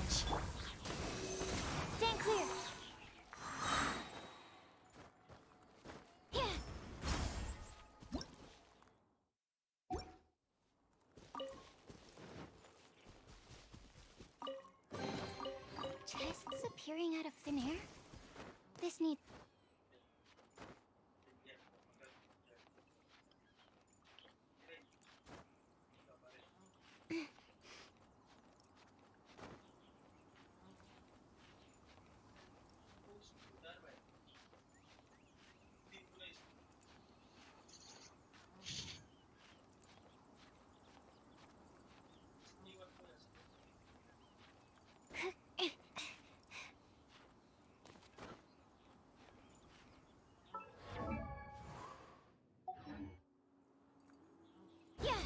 Watch! Stand clear! Yeah. Chests appearing out of thin air? This needs... Yeah!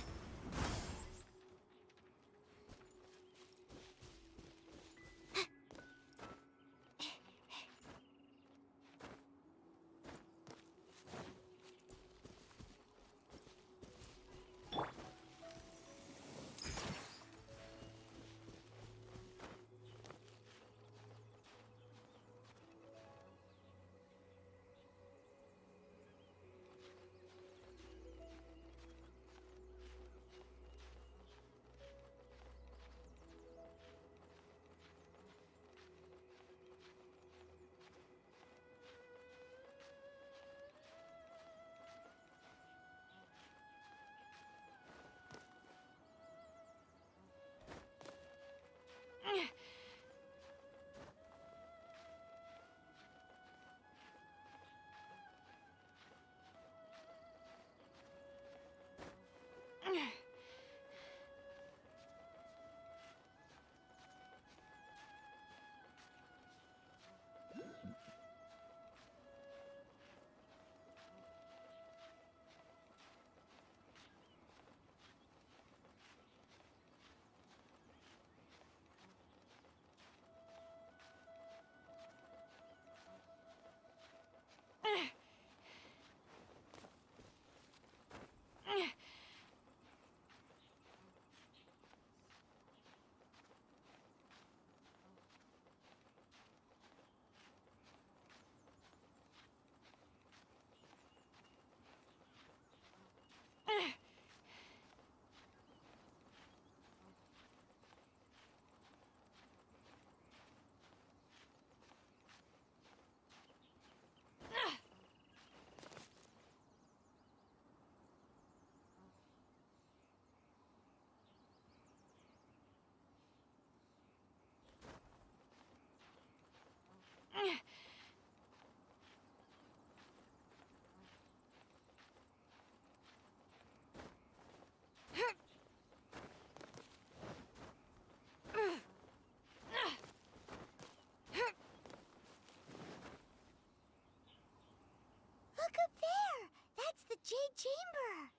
Look up there! That's the Jade Chamber!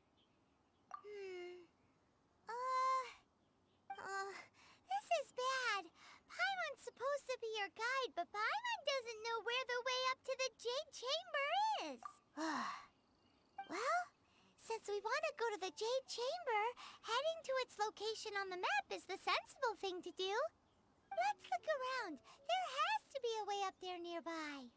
This is bad. Paimon's supposed to be your guide, but Paimon doesn't know where the way up to the Jade Chamber is. Well, since we want to go to the Jade Chamber, heading to its location on the map is the sensible thing to do. Let's look around. There has to be a way up there nearby.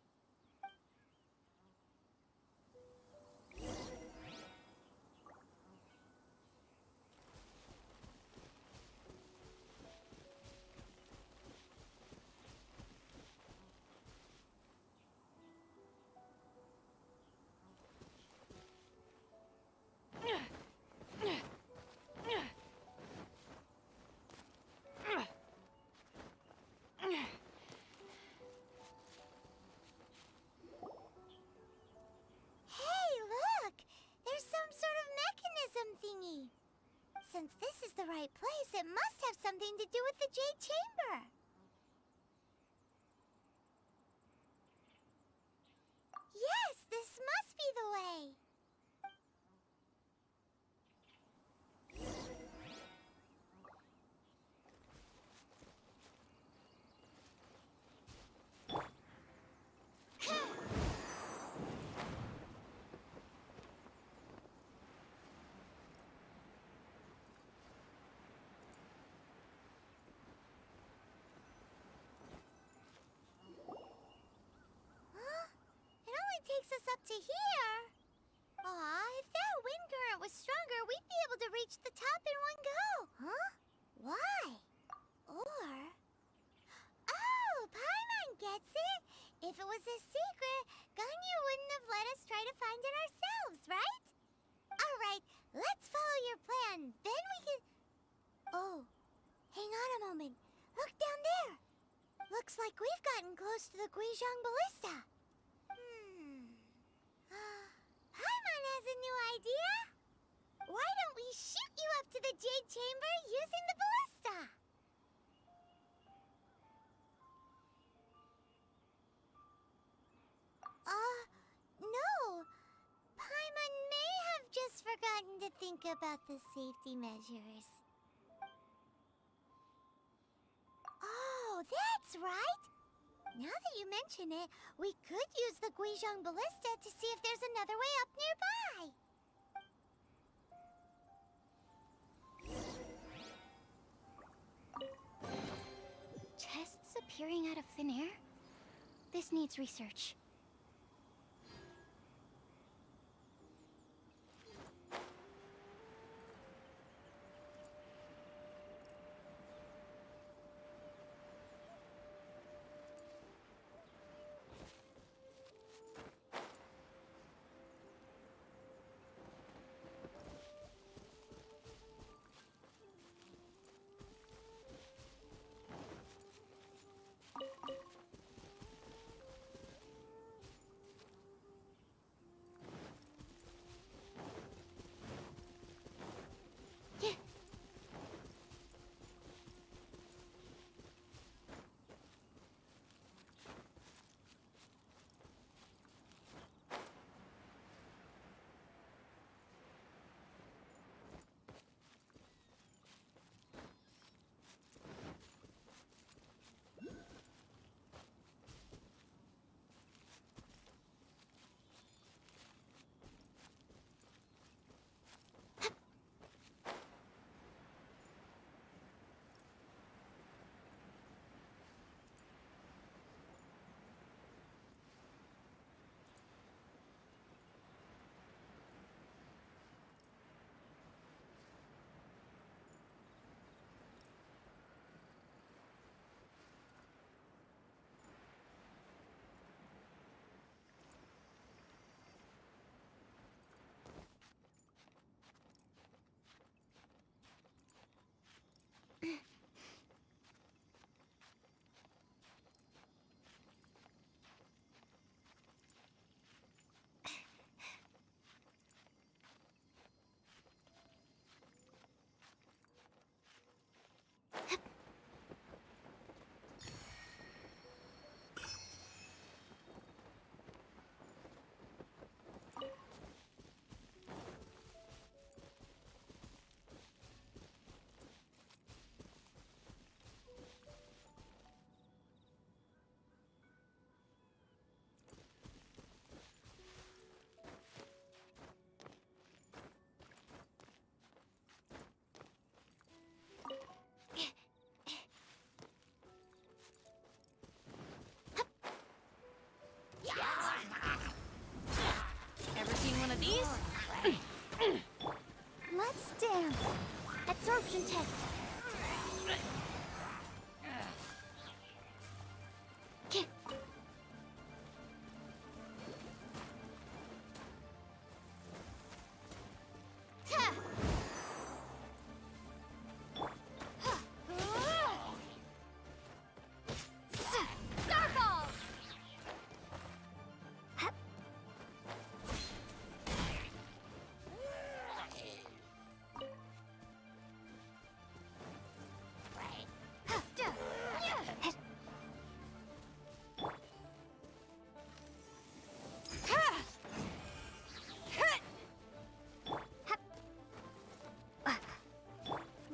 Thingy. Since this is the right place, it must have something to do with the Jade Chamber. Yes, this must be the way. Looks like we've gotten close to the Guizhong Ballista. Paimon has a new idea. Why don't we shoot you up to the Jade Chamber using the ballista? No. Paimon may have just forgotten to think about the safety measures. Oh, that's right. Now that you mention it, we could use the Guizhong Ballista to see if there's another way up nearby. Chests appearing out of thin air? This needs research. Ever seen one of these? Let's dance. Absorption test.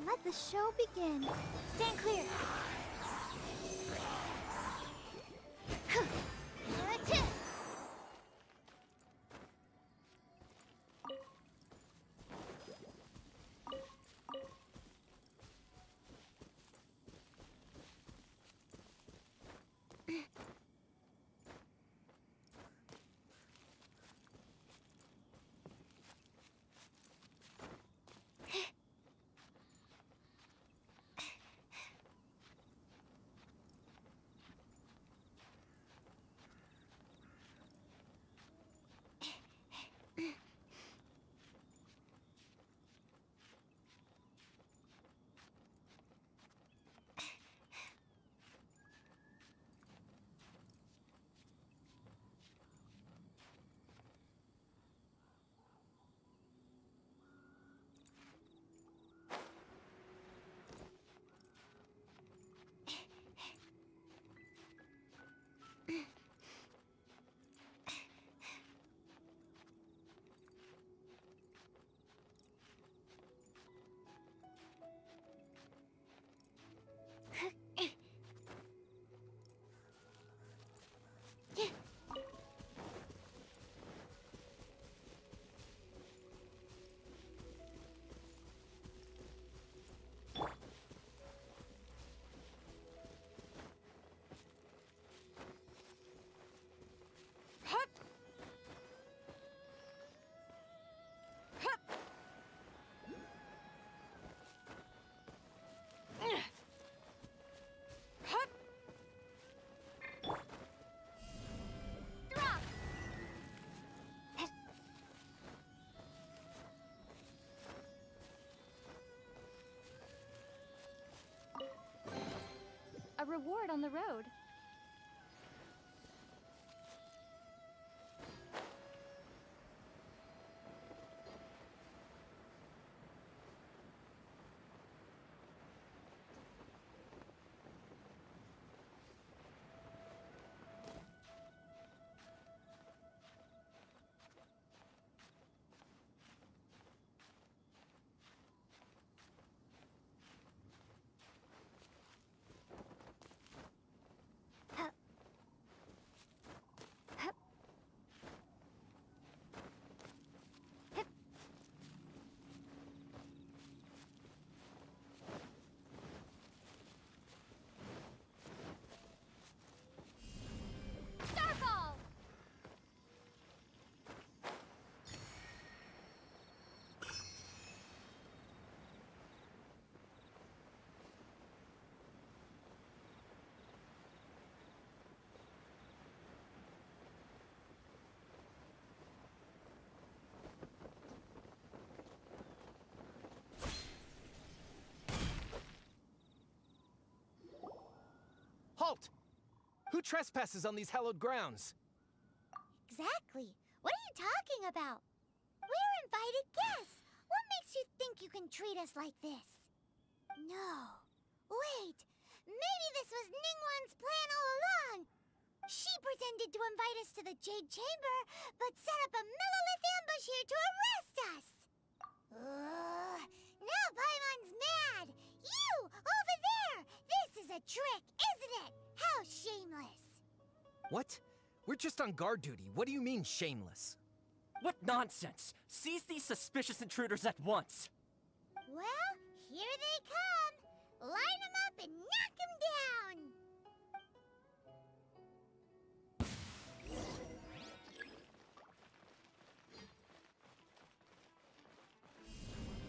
Let the show begin. Stand clear. reward on the road. Halt! Who trespasses on these hallowed grounds? Exactly. What are you talking about? We're invited guests. What makes you think you can treat us like this? No. Wait. Maybe this was Ningguang's plan all along. She pretended to invite us to the Jade Chamber, but set up a Millilith ambush here to arrest us. Now Paimon's mad. You, over there. This is a trick, isn't it? How shameless. What? We're just on guard duty. What do you mean, shameless? What nonsense! Seize these suspicious intruders at once! Well, here they come. Line them up and knock them down.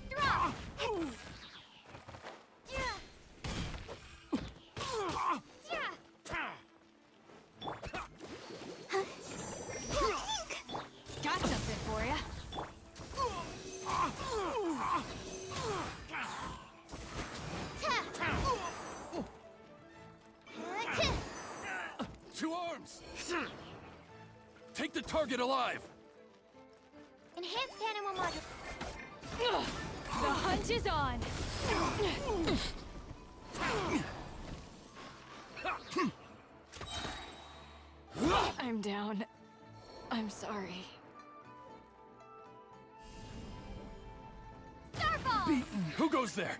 Drop! Got something for ya. Two arms! Take the target alive! Enhanced animal module. The hunt is on. I'm down. I'm sorry. Starfall! Beaten! Who goes there?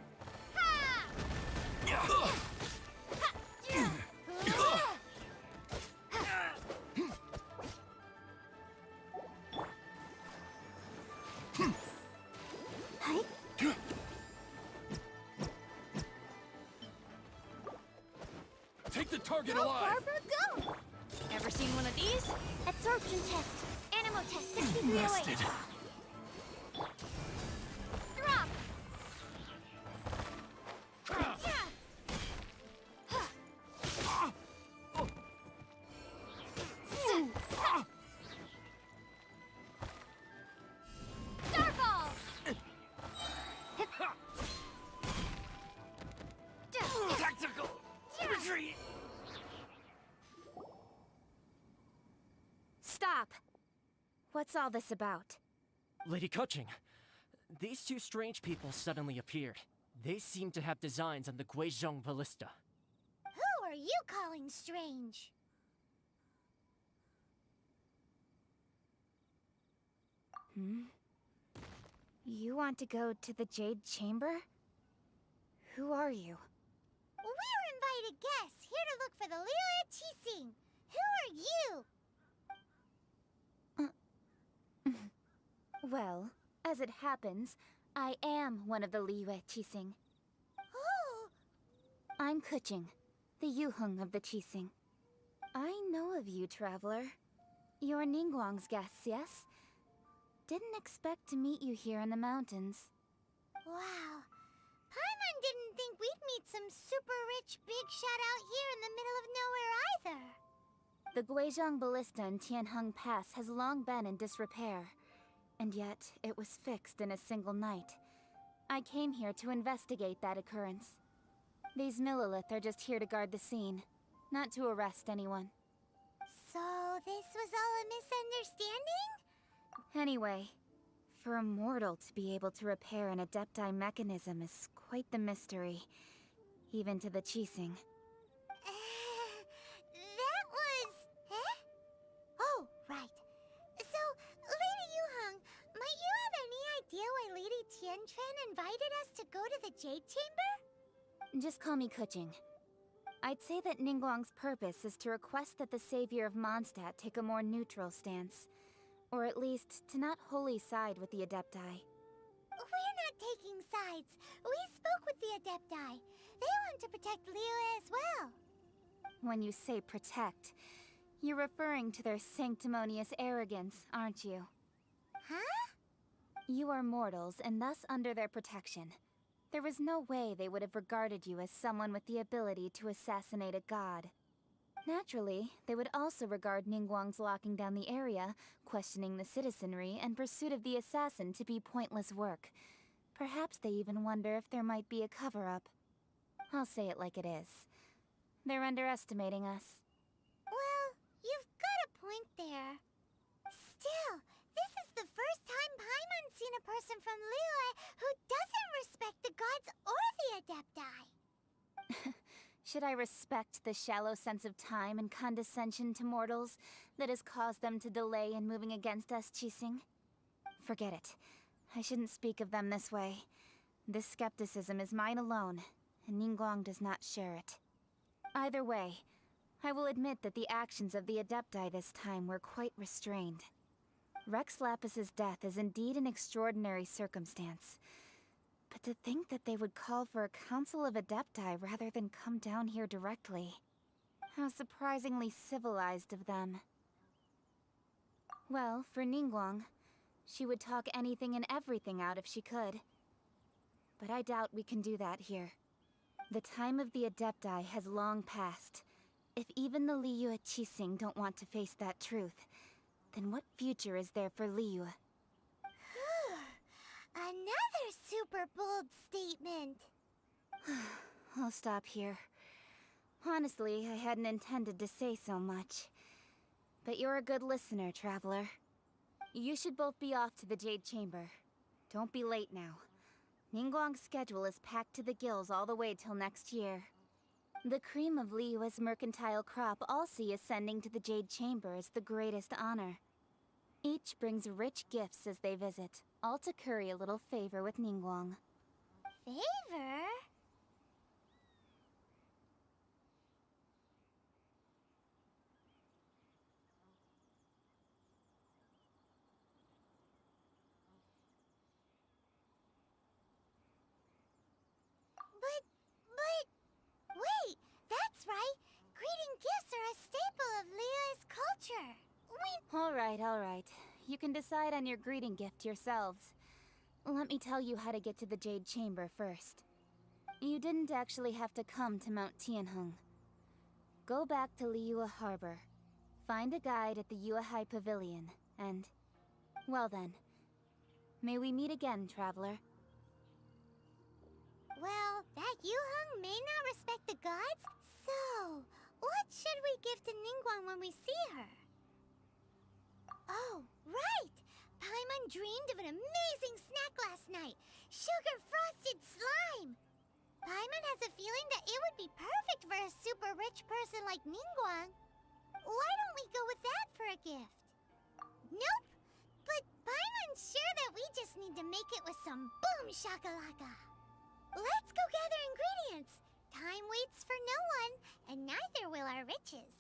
Take the target Go, alive! Barbara, go! Ever seen one of these? Absorption test. Animal test 6308. Nested. Drop! Starfall! Tactical retreat! Stop! What's all this about? Lady Kuching, these two strange people suddenly appeared. They seem to have designs on the Guizhong Ballista. Who are you calling strange? You want to go to the Jade Chamber? Who are you? We're invited guests here to look for the Liyue Qixing. Who are you? Well, as it happens, I am one of the Liyue Qixing. Oh, I'm Kuching, the Yuheng of the Qixing. I know of you, traveler. You're Ningguang's guests, yes? Didn't expect to meet you here in the mountains. wow. Paimon didn't think we'd meet some super rich big shot out here in the middle of nowhere either. The Guizhong Ballista in Tianheng Pass has long been in disrepair, and yet it was fixed in a single night. I came here to investigate that occurrence. These Millilith are just here to guard the scene, not to arrest anyone. So this was all a misunderstanding? Anyway, for a mortal to be able to repair an Adepti mechanism is quite the mystery, even to the Qixing. That was... Eh? Oh, right. So, Lady Yuheng, might you have any idea why Lady Tianquan invited us to go to the Jade Chamber? Just call me Kuching. I'd say that Ningguang's purpose is to request that the savior of Mondstadt take a more neutral stance. Or at least, to not wholly side with the Adepti. We're not taking sides. We spoke with the Adepti. They want to protect Liyue as well. When you say protect, you're referring to their sanctimonious arrogance, aren't you? Huh? You are mortals, and thus under their protection. There was no way they would have regarded you as someone with the ability to assassinate a god. Naturally, they would also regard Ningguang's locking down the area, questioning the citizenry, and pursuit of the assassin to be pointless work. Perhaps they even wonder if there might be a cover-up. I'll say it like it is. They're underestimating us. Well, you've got a point there. Still, this is the first time Paimon's seen a person from Liyue who doesn't respect the gods or the Adepti. Should I respect the shallow sense of time and condescension to mortals that has caused them to delay in moving against us, Qixing? Forget it. I shouldn't speak of them this way. This skepticism is mine alone, and Ningguang does not share it. Either way, I will admit that the actions of the Adepti this time were quite restrained. Rex Lapis's death is indeed an extraordinary circumstance. But to think that they would call for a council of Adepti rather than come down here directly. How surprisingly civilized of them. Well, for Ningguang, she would talk anything and everything out if she could. But I doubt we can do that here. The time of the Adepti has long passed. If even the Liyue Qixing don't want to face that truth, then what future is there for Liyue? Another super bold statement. I'll stop here. Honestly, I hadn't intended to say so much. But you're a good listener, Traveler. You should both be off to the Jade Chamber. Don't be late now. Ningguang's schedule is packed to the gills all the way till next year. The cream of Liyue's mercantile crop all see ascending to the Jade Chamber as the greatest honor. Each brings rich gifts as they visit, all to curry a little favor with Ningguang. Favor? But, wait, that's right. Greeting gifts are a staple of Liyue's culture. All right. You can decide on your greeting gift yourselves. Let me tell you how to get to the Jade Chamber first. You didn't actually have to come to Mount Tianheng. Go back to Liyue Harbor. Find a guide at the Yuehai Pavilion, and... well then. May we meet again, Traveler. Well, that Yuheng may not respect the gods, so what should we give to Ningguang when we see her? Oh, right! Paimon dreamed of an amazing snack last night! Sugar-frosted slime! Paimon has a feeling that it would be perfect for a super rich person like Ningguang. Why don't we go with that for a gift? Nope! But Paimon's sure that we just need to make it with some boom shakalaka! Let's go gather ingredients! Time waits for no one, and neither will our riches.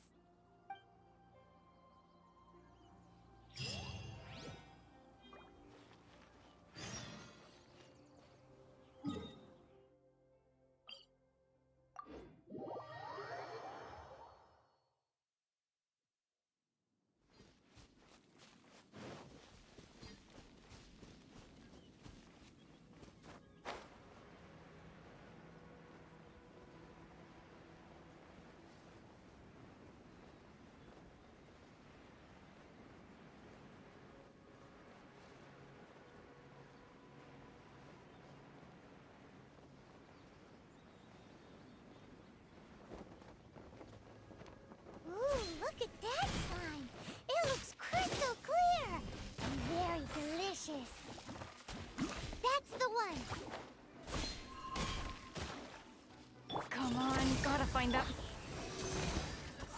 find out.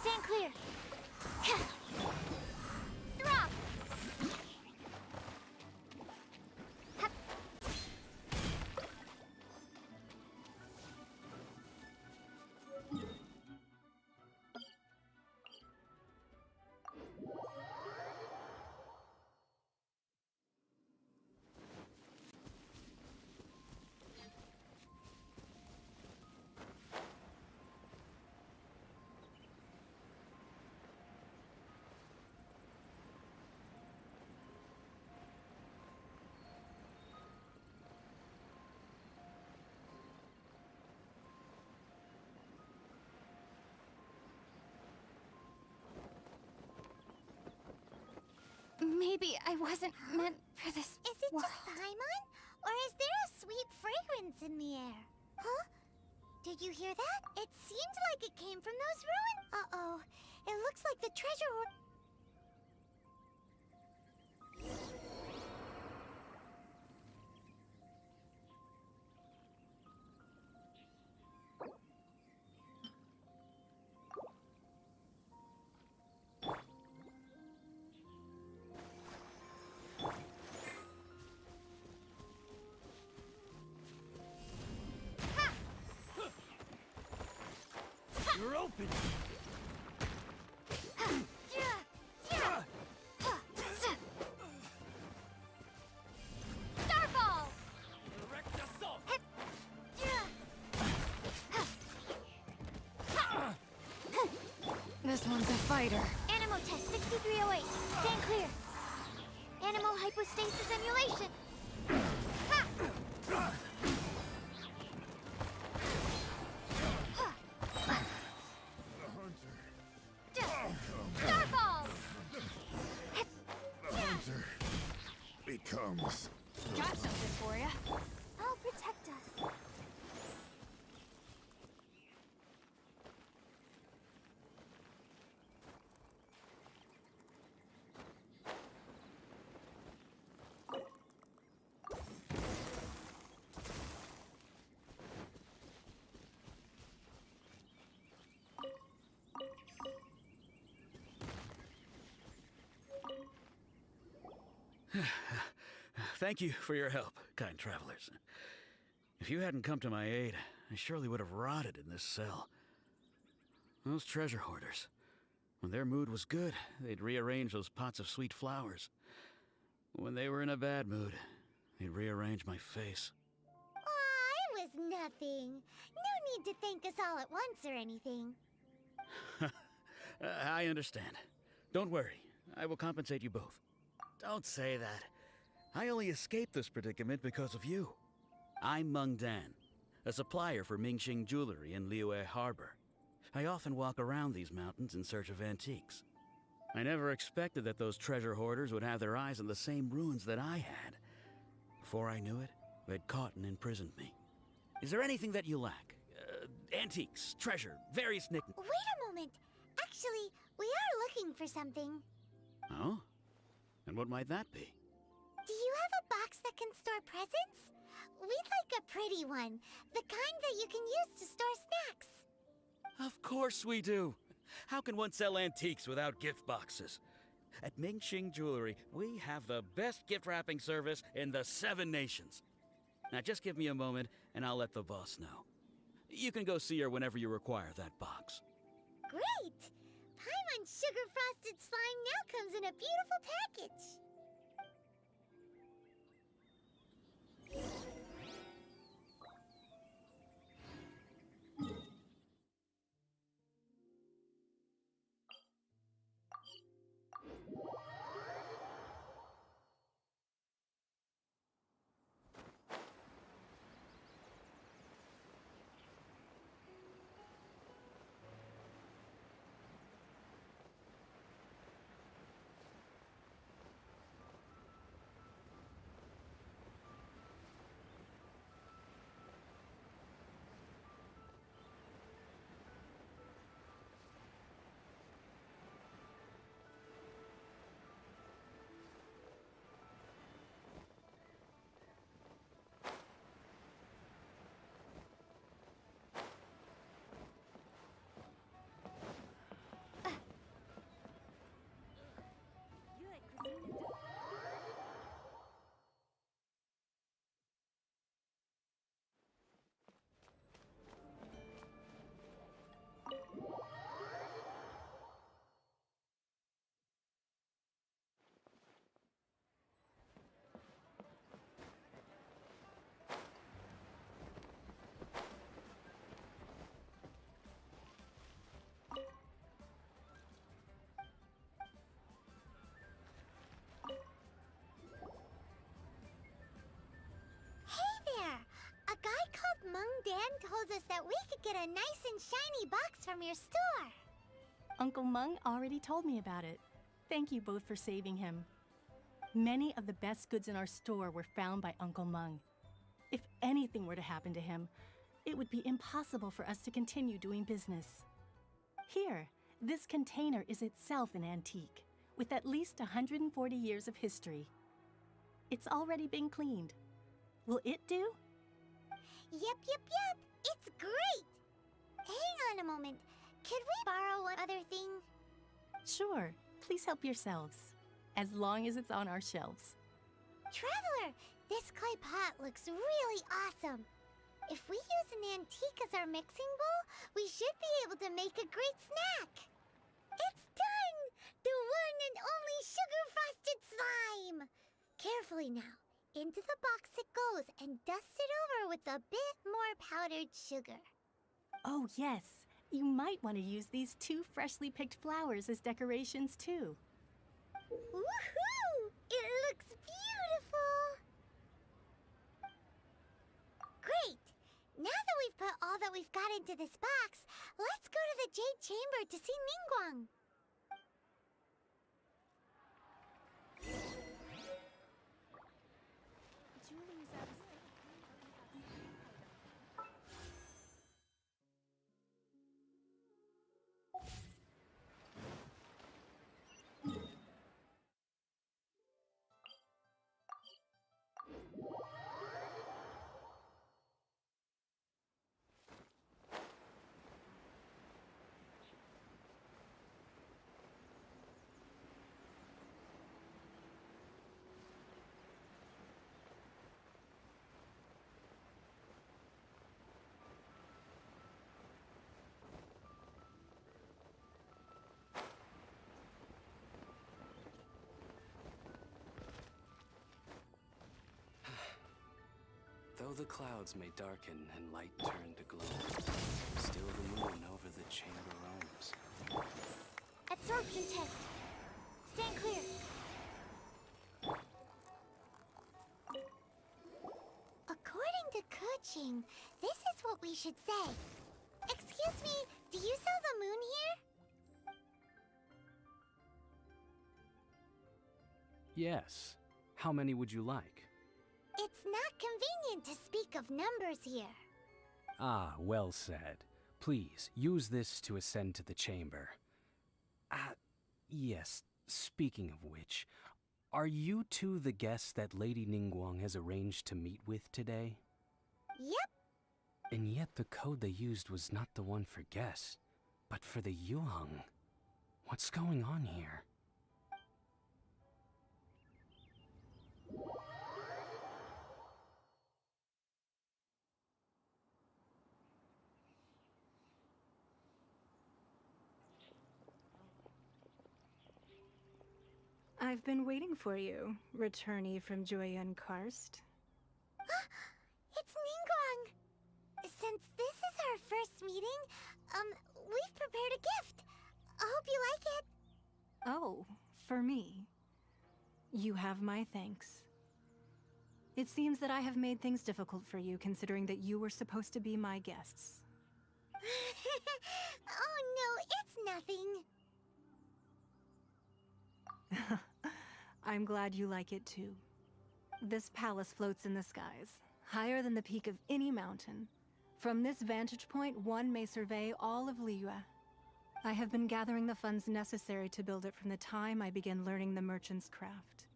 Stand clear. Drop. Hup. Maybe I wasn't meant for this Is it world. just Paimon? Or is there a sweet fragrance in the air? Huh? Did you hear that? It seemed like it came from those ruins. Uh-oh. It looks like the treasure hoard. You're open! Starball! Direct assault! This one's a fighter. Animo test 6308. Stand clear. Animo hypostasis emulation. Ha! Starball! The hunter becomes. Got something for ya. I'll protect us. Thank you for your help, kind travelers. If you hadn't come to my aid, I surely would have rotted in this cell. Those treasure hoarders. When their mood was good, they'd rearrange those pots of sweet flowers. When they were in a bad mood, they'd rearrange my face. Aw, it was nothing. No need to thank us all at once or anything. I understand. Don't worry. I will compensate you both. Don't say that. I only escaped this predicament because of you. I'm Meng Dan, a supplier for Mingxing jewelry in Liyue Harbor. I often walk around these mountains in search of antiques. I never expected that those treasure hoarders would have their eyes on the same ruins that I had. Before I knew it, they'd caught and imprisoned me. Is there anything that you lack? Antiques, treasure, various Wait a moment. Actually, we are looking for something. Oh? And what might that be? Do you have a box that can store presents? We'd like a pretty one. The kind that you can use to store snacks. Of course we do. How can one sell antiques without gift boxes? At Mingxing Jewelry, we have the best gift wrapping service in the 7 nations. Now just give me a moment and I'll let the boss know. You can go see her whenever you require that box. Great! Paimon's sugar-frosted slime now comes in a beautiful package. get a nice and shiny box from your store. Uncle Mung already told me about it. Thank you both for saving him. Many of the best goods in our store were found by Uncle Mung. If anything were to happen to him, it would be impossible for us to continue doing business. Here, this container is itself an antique, with at least 140 years of history. It's already been cleaned. Will it do? Yep. It's great. Hang on a moment. Could we borrow one other thing? Sure, please help yourselves, as long as it's on our shelves. Traveler, this clay pot looks really awesome. If we use an antique as our mixing bowl, we should be able to make a great snack. It's done! The one and only sugar-frosted slime! Carefully now. Into the box it goes and dust it over with a bit more powdered sugar. Oh yes, you might want to use these 2 freshly picked flowers as decorations too. Woohoo! It looks beautiful! Great! Now that we've put all that we've got into this box, let's go to the Jade Chamber to see Ningguang. Though the clouds may darken and light turn to gloom, still the moon over the chamber roams. Absorption test. Stand clear. According to Kuching, this is what we should say. Excuse me, do you sell the moon here? Yes. How many would you like? It's not convenient to speak of numbers here. Ah, well said. Please, use this to ascend to the chamber. Yes, speaking of which, are you two the guests that Lady Ningguang has arranged to meet with today? Yep. And yet the code they used was not the one for guests, but for the Yuheng. What's going on here? I've been waiting for you, returnee from Joyun Karst. It's Ningguang! Since this is our first meeting, we've prepared a gift. I hope you like it. Oh, for me. You have my thanks. It seems that I have made things difficult for you, considering that you were supposed to be my guests. Oh no, it's nothing. I'm glad you like it too. This palace floats in the skies, higher than the peak of any mountain. From this vantage point, one may survey all of Liyue. I have been gathering the funds necessary to build it from the time I began learning the merchant's craft.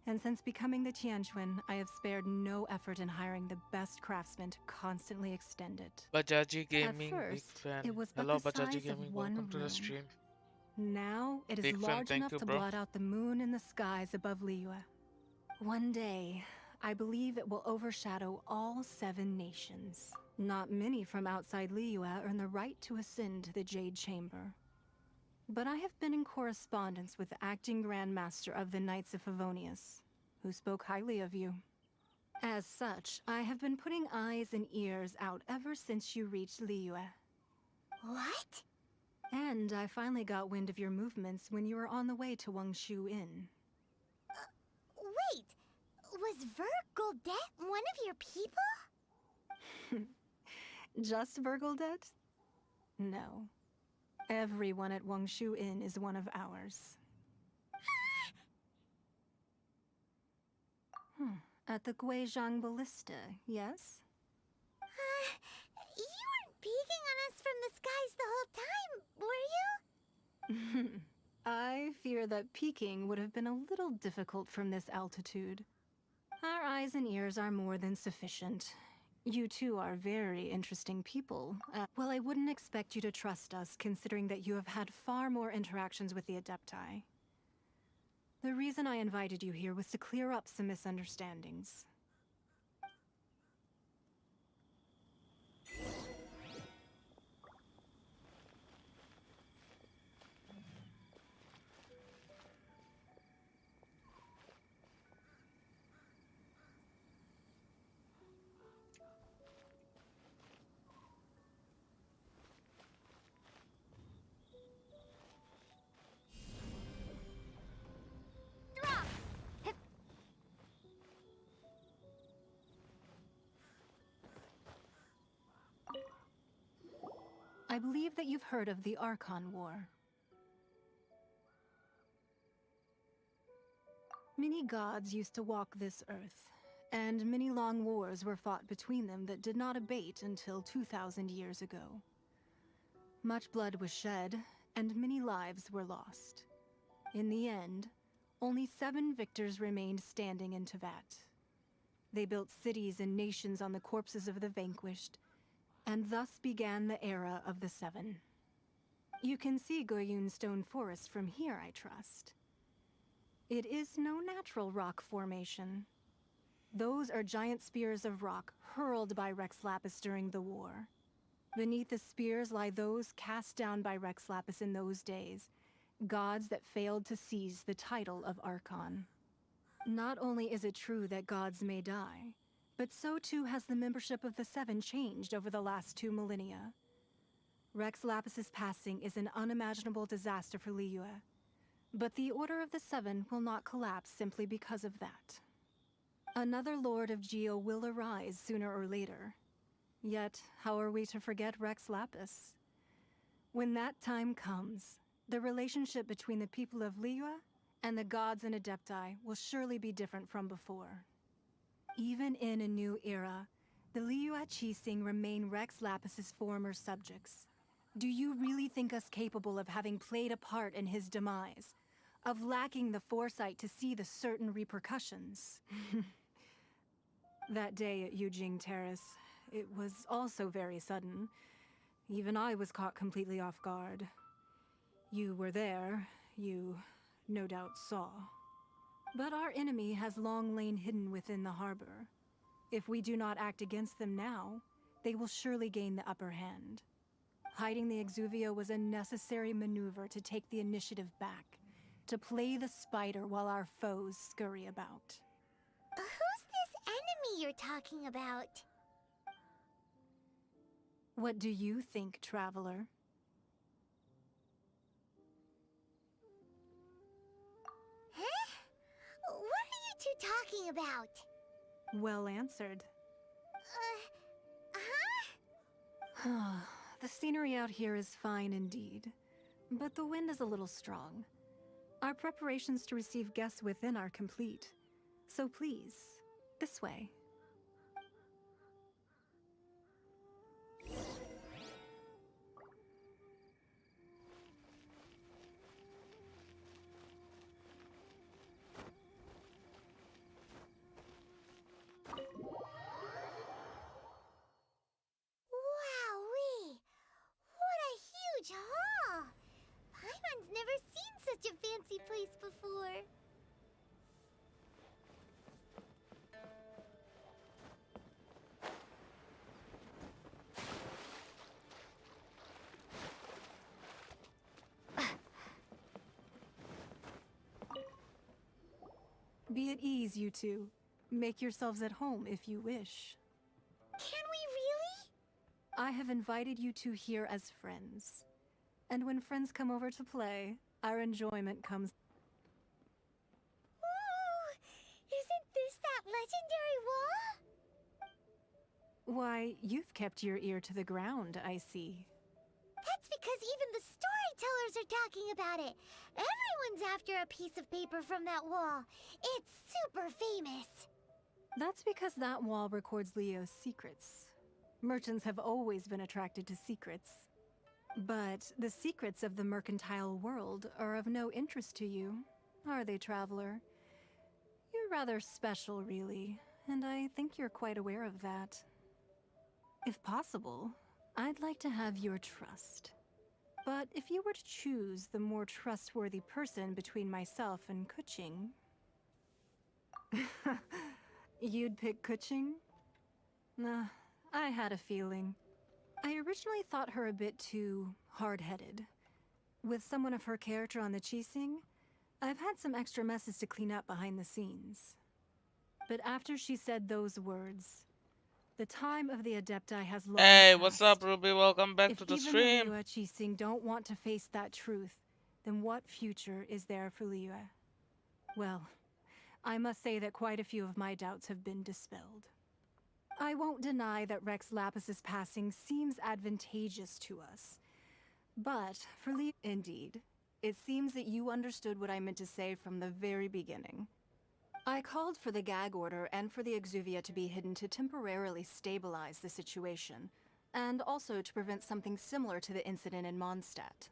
And since becoming the Tianquan, I have spared no effort in hiring the best craftsmen to constantly extend it. Bajaji Gaming, At big first, fan. it was but Hello the Bajaji size Gaming, of one welcome to the room. stream. Now it is Big fan, large thank enough you, to bro. blot out the moon in the skies above Liyue. One day, I believe it will overshadow all 7 nations. Not many from outside Liyue earn the right to ascend to the Jade Chamber. But I have been in correspondence with the acting Grand Master of the Knights of Favonius, who spoke highly of you. As such, I have been putting eyes and ears out ever since you reached Liyue. What? And I finally got wind of your movements when you were on the way to Wangshu Inn. Wait, was Ver Goldet one of your people? Just Burgledet? No. Everyone at Wangshu Inn is one of ours. At the Guizhang Ballista, yes? You weren't peeking on us from the skies the whole time, were you? I fear that peeking would have been a little difficult from this altitude. Our eyes and ears are more than sufficient. You two are very interesting people. Well, I wouldn't expect you to trust us, considering that you have had far more interactions with the Adepti. The reason I invited you here was to clear up some misunderstandings. I believe that you've heard of the Archon War. Many gods used to walk this earth, and many long wars were fought between them that did not abate until 2,000 years ago. Much blood was shed, and many lives were lost. In the end, only 7 victors remained standing in Tevat. They built cities and nations on the corpses of the vanquished, and thus began the era of the 7. You can see Goyun Stone Forest from here, I trust. It is no natural rock formation. Those are giant spears of rock hurled by Rex Lapis during the war. Beneath the spears lie those cast down by Rex Lapis in those days, gods that failed to seize the title of Archon. Not only is it true that gods may die, but so too has the membership of the 7 changed over the last 2 millennia. Rex Lapis's passing is an unimaginable disaster for Liyue, but the Order of the 7 will not collapse simply because of that. Another Lord of Geo will arise sooner or later. Yet, how are we to forget Rex Lapis? When that time comes, the relationship between the people of Liyue and the gods and Adepti will surely be different from before. Even in a new era, the Liyue Qixing remain Rex Lapis's former subjects. Do you really think us capable of having played a part in his demise? Of lacking the foresight to see the certain repercussions? That day at Yujing Terrace, it was also very sudden. Even I was caught completely off guard. You were there, you no doubt saw. But our enemy has long lain hidden within the harbor. If we do not act against them now, they will surely gain the upper hand. Hiding the Exuvio was a necessary maneuver to take the initiative back, to play the spider while our foes scurry about. Who's this enemy you're talking about? What do you think, traveler? Huh? What are you two talking about? Well answered. Huh? The scenery out here is fine indeed, but the wind is a little strong. Our preparations to receive guests within are complete, so please, this way. Wowee! What a huge hall! Paimon's never seen such a fancy place before. Be at ease, you two. Make yourselves at home if you wish. Can we really? I have invited you two here as friends. And when friends come over to play, our enjoyment comes. Ooh! Isn't this that legendary Why, you've kept your ear to the ground, I see. That's because even the storytellers are talking about it. Everyone's after a piece of paper from that wall. It's super famous. That's because that wall records Leo's secrets. Merchants have always been attracted to secrets. But the secrets of the mercantile world are of no interest to you, are they, traveler? You're rather special, really, and I think you're quite aware of that. If possible, I'd like to have your trust. But if you were to choose the more trustworthy person between myself and Kuching... You'd pick Kuching? Nah, I had a feeling. I originally thought her a bit too hard-headed. With someone of her character on the Qixing, I've had some extra messes to clean up behind the scenes. But after she said those words, the time of the Adepti has long Hey, passed. what's up, Ruby? Welcome back If to the even stream. the Liyue Qixing don't want to face that truth, then what future is there for Liyue? Well, I must say that quite a few of my doubts have been dispelled. I won't deny that Rex Lapis's passing seems advantageous to us. But for Liyue, indeed, it seems that you understood what I meant to say from the very beginning. I called for the gag order and for the Exuvia to be hidden to temporarily stabilize the situation, and also to prevent something similar to the incident in Mondstadt.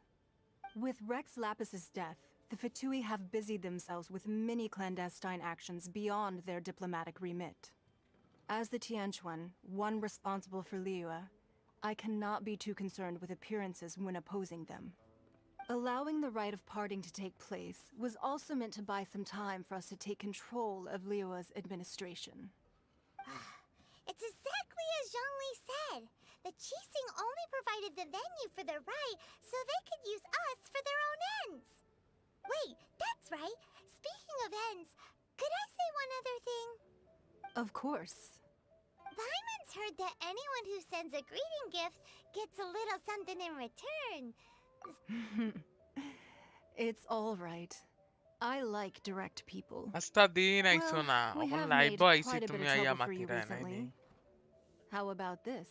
With Rex Lapis's death, the F2P have busied themselves with many clandestine actions beyond their diplomatic remit. As the Tianquan, one responsible for Liyue, I cannot be too concerned with appearances when opposing them. Allowing the rite of parting to take place was also meant to buy some time for us to take control of Liyue's administration. It's exactly as Zhongli said. The Qixing only provided the venue for their rite so they could use us for their own ends. Wait, that's right. Speaking of ends, could I say one other thing? Of course. Paimon's heard that anyone who sends a greeting gift gets a little something in return. It's all right. I like direct people. Hasta di na Well, na we akong have live made boy quite a bit of tumiyaya trouble for you makira na recently. ini. How about this?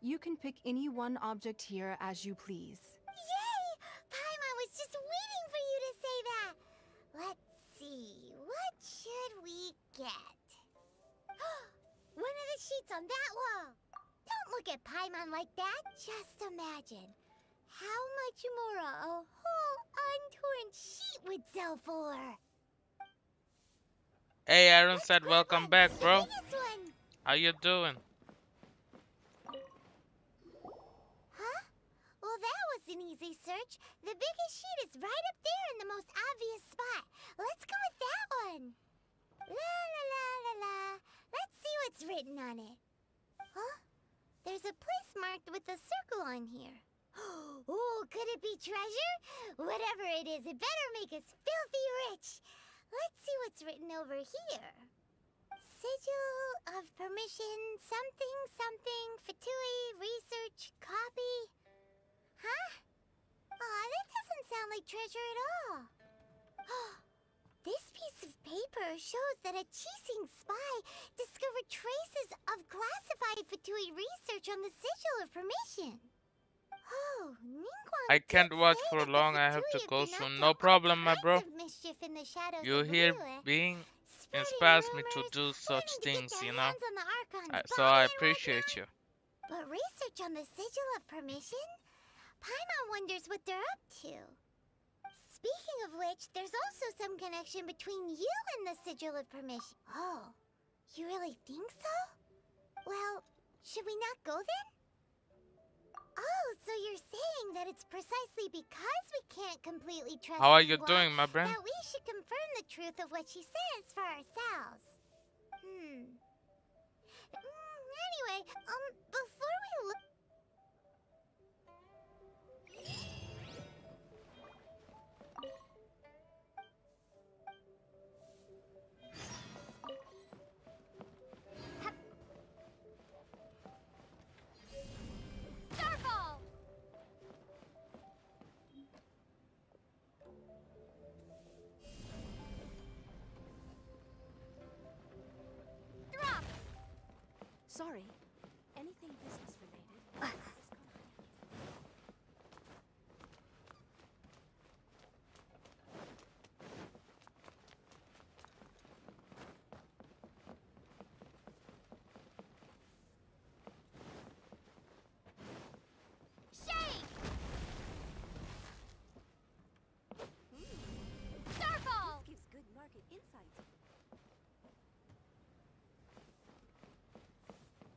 You can pick any one object here as you please. Yay! Paimon was just waiting for you to say that. Let's see, what should we get? One of the sheets on that wall. Don't look at Paimon like that. Just imagine how much more a whole untorn sheet would sell for. Hey, Aaron Let's said, grab welcome one, back, the bro. biggest one. How you doing? Huh? Well, that was an easy search. The biggest sheet is right up there in the most obvious spot. Let's go with that one. La la la la la. Let's see what's written on it. Huh? There's a place marked with a circle on here. Oh, could it be treasure? Whatever it is, it better make us filthy rich. Let's see what's written over here. Sigil of permission, something, something, F2P, research, copy. Huh? Aw, that doesn't sound like treasure at all. This piece of paper shows that a Qixing spy discovered traces of classified F2P research on the Sigil of permission. Oh, Ningguang I can't did watch say for that long. the I have to F2P go have been soon. up No to problem, my all bro. kinds of mischief in the shadows You of here Liyue. being Spreading inspires me to rumors, do such planning to things, get their you know? hands on the Archon's So body I and appreciate whatnot. you. But research on the Sigil of Permission? Paimon wonders what they're up to. Speaking of which, there's also some connection between you and the Sigil of Permission. Oh, you really think so? Well, should we not go then? Oh, so you're saying that it's precisely because we can't completely trust How are you Ningguang doing, my friend? that we should confirm the truth of what she says for ourselves. Anyway, before we look... Starfall! Drop! Sorry. Insight.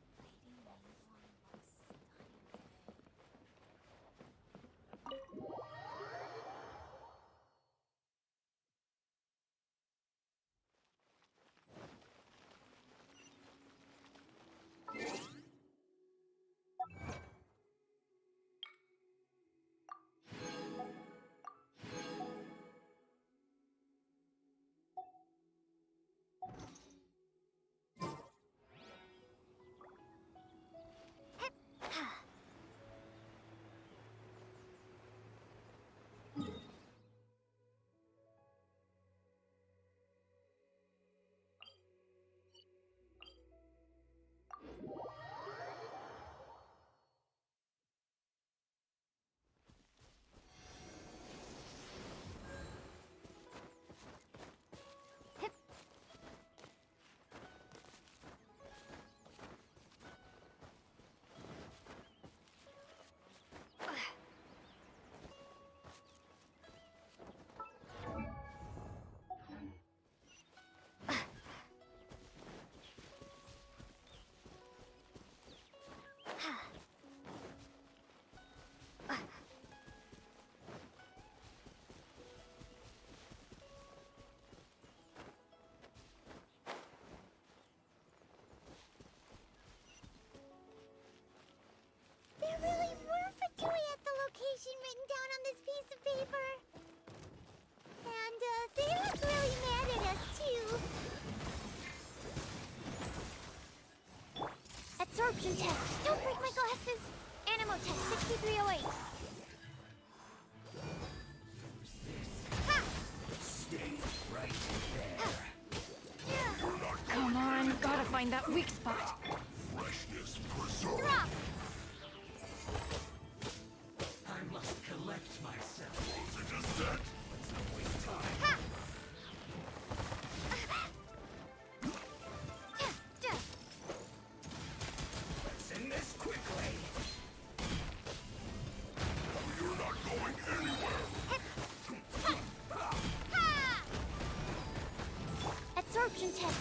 Lady Ningguang looks stunning today. There really were Fatui at the location written down on this piece of paper. And, they look really mad at us, too. Absorption test. Don't break my glasses. Animo test 6308. Ha! Stay right Come on, gotta find that weak spot. Freshness preserved. Drop! I must collect myself. Closer to set. Let's not waste time. Ha! Let's end this quickly. You're not going anywhere. Ha! Absorption test.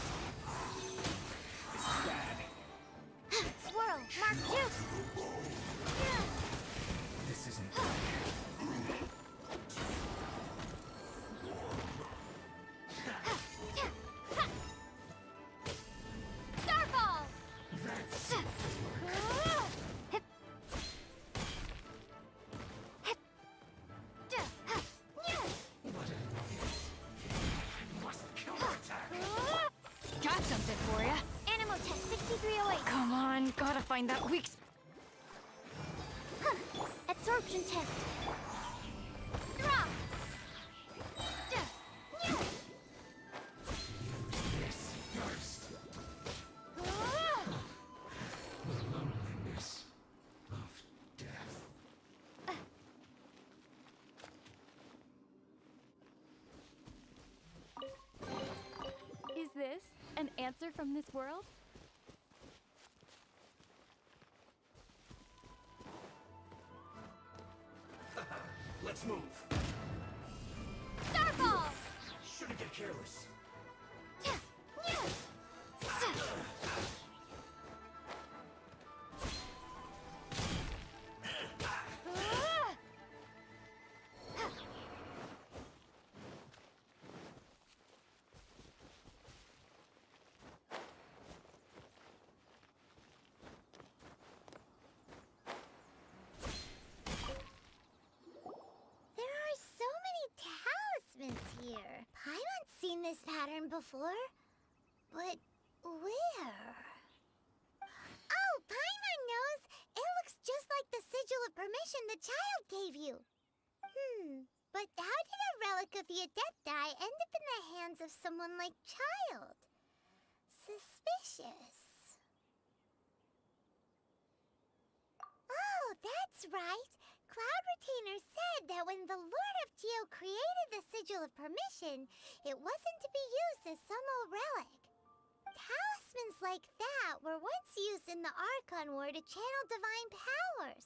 This is bad. Swirl. Mark 2. This isn't Starball! That's Hip. Hip. must counterattack. Got something for ya. Animo test 6308. Come on, gotta find that weak spot. Absorption test. Drop. This first. The loneliness of death. Is this an answer from this world? Let's move. Starball! Shouldn't get careless. There are so many talismans here. Paimon's seen this pattern before. But where? Oh, Paimon knows! It looks just like the sigil of permission the child gave you. But how did a relic of the Adepti end up in the hands of someone like Child? Suspicious. Oh, that's right. Cloud Retainer said that when the Lord of Geo created the Sigil of Permission, it wasn't to be used as some old relic. Talismans like that were once used in the Archon War to channel divine powers.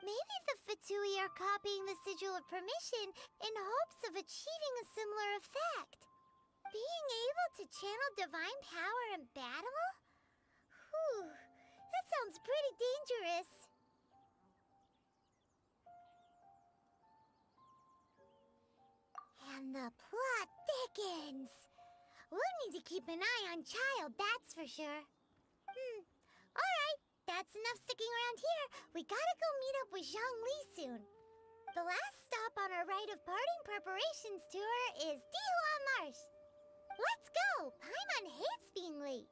Maybe the Fatui are copying the Sigil of Permission in hopes of achieving a similar effect. Being able to channel divine power in battle? Whew, that sounds pretty dangerous. And the plot thickens. We'll need to keep an eye on Child, that's for sure. Alright, that's enough sticking around here. We gotta go meet up with Zhongli soon. The last stop on our rite of parting preparations tour is Dihua Marsh. Let's go! Paimon hates being late.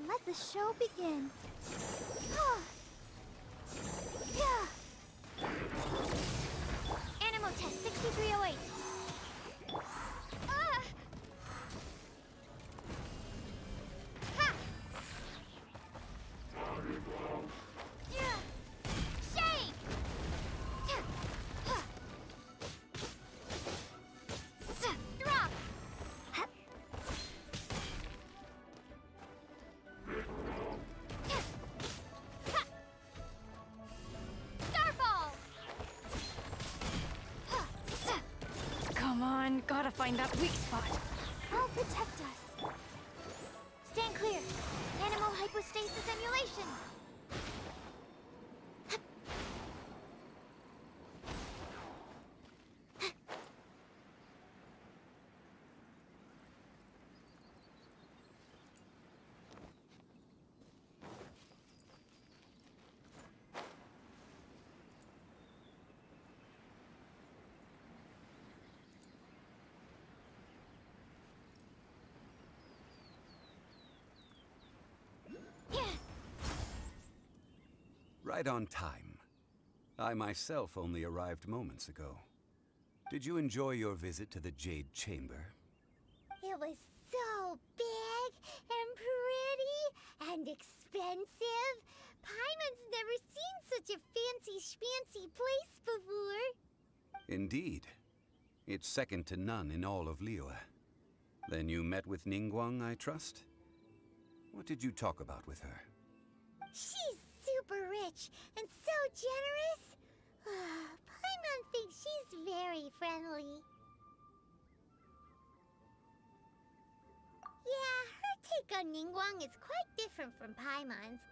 Let the show begin. Animal test 6308. Ha! Shake! Drop! Starball! Come on, gotta find that weak spot. I'll protect us. Stand clear. Animal hypostasis emulation. Right on time. I myself only arrived moments ago. Did you enjoy your visit to the Jade Chamber? It was so big and pretty and expensive. Paimon's never seen such a fancy schmancy place before. Indeed. It's second to none in all of Liyue. Then you met with Ningguang, I trust? What did you talk about with her? She's super rich and so generous. Paimon thinks she's very friendly. Yeah, her take on Ningguang is quite different from Paimon's.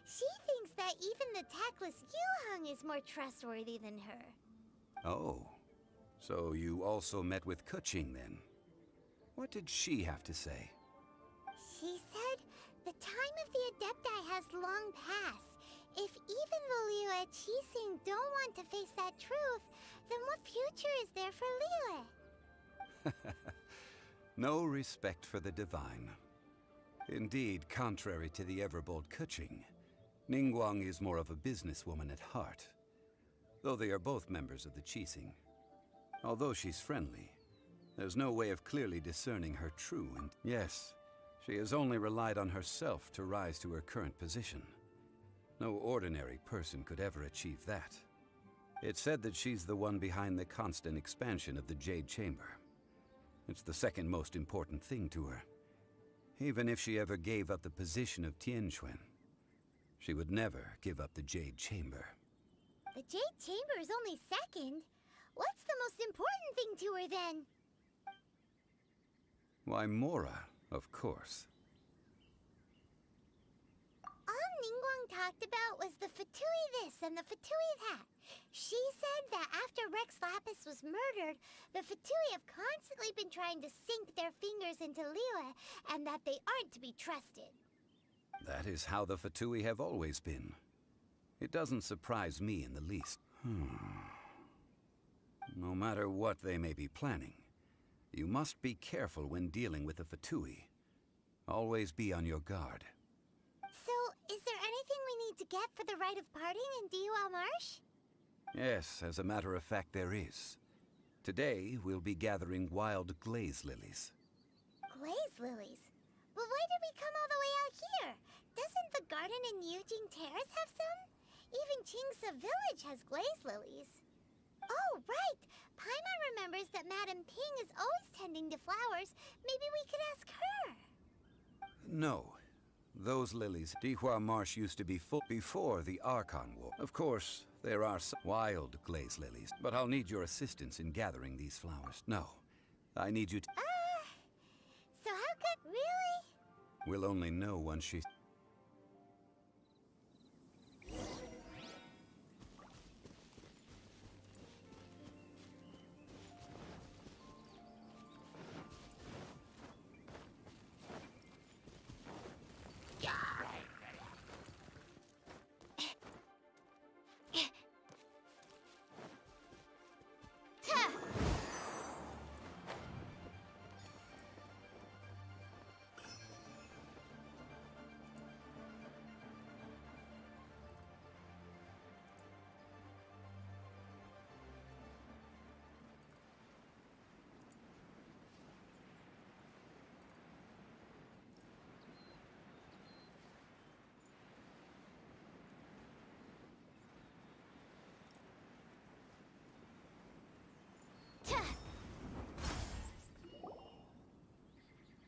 She thinks that even the tactless Yuheng is more trustworthy than her. Oh, so you also met with Keqing then? What did she have to say? She said the time of the Adepti has long passed. If even the Liyue Qixing don't want to face that truth, then what future is there for Liyue? No respect for the divine. Indeed, contrary to the ever-bold Keqing, Ningguang is more of a businesswoman at heart, though they are both members of the Qixing. Although she's friendly, there's no way of clearly discerning her true and yes, she has only relied on herself to rise to her current position. No ordinary person could ever achieve that. It's said that she's the one behind the constant expansion of the Jade Chamber. It's the second most important thing to her. Even if she ever gave up the position of Tianquan, she would never give up the Jade Chamber. The Jade Chamber is only second. What's the most important thing to her then? Why, Mora, of course. All Ningguang talked about was the Fatui this and the Fatui that. She said that after Rex Lapis was murdered, the Fatui have constantly been trying to sink their fingers into Liyue, and that they aren't to be trusted. That is how the Fatui have always been. It doesn't surprise me in the least. No matter what they may be planning, you must be careful when dealing with the Fatui. Always be on your guard. So, is there anything we need to get for the rite of parting in Dihua Marsh? Yes, as a matter of fact, there is. Today, we'll be gathering wild glaze lilies. Glaze lilies? But why did we come all the way out Ganon and Eugene Terrace have some? Even Chingsa Village has glaze lilies. Oh, right! Paimon remembers that Madame Ping is always tending to flowers. Maybe we could ask her. No. Those lilies, Dihua Marsh used to be full before the Archon War. Of course, there are some wild glaze lilies, but I'll need your assistance in gathering these flowers. No, I need you to... So how could... Really? We'll only know once she...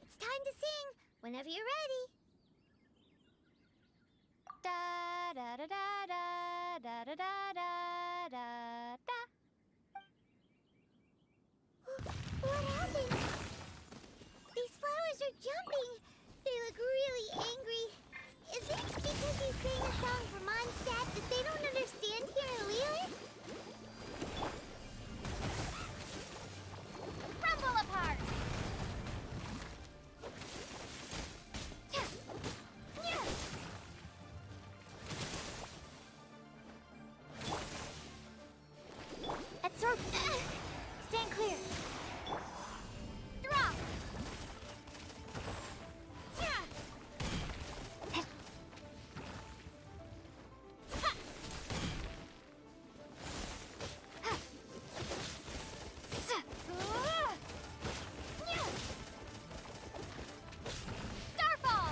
It's time to sing. Whenever you're ready. Da da da da da da da da da da. What happened? These flowers are jumping. They look really angry. Is it because you sang a song for Mondstadt that they don't understand here in Liyue? Crumble apart! Absorb! Stand clear! Drop! Starfall!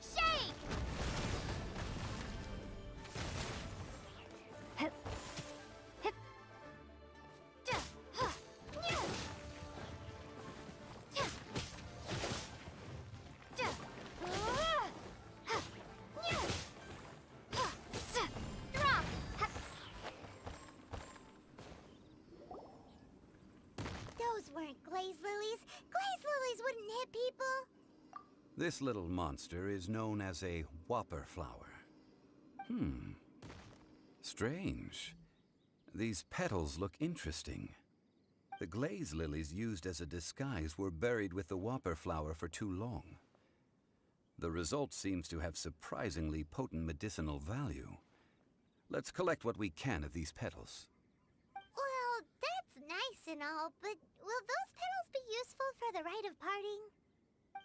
Shake! Hip. Hip. Drop! Those weren't glaze lilies. Glaze lilies wouldn't hit people. This little monster is known as a whopper flower. Strange. These petals look interesting. The glaze lilies used as a disguise were buried with the whopper flower for too long. The result seems to have surprisingly potent medicinal value. Let's collect what we can of these petals. Well, that's nice and all, but will those petals be useful for the rite of parting?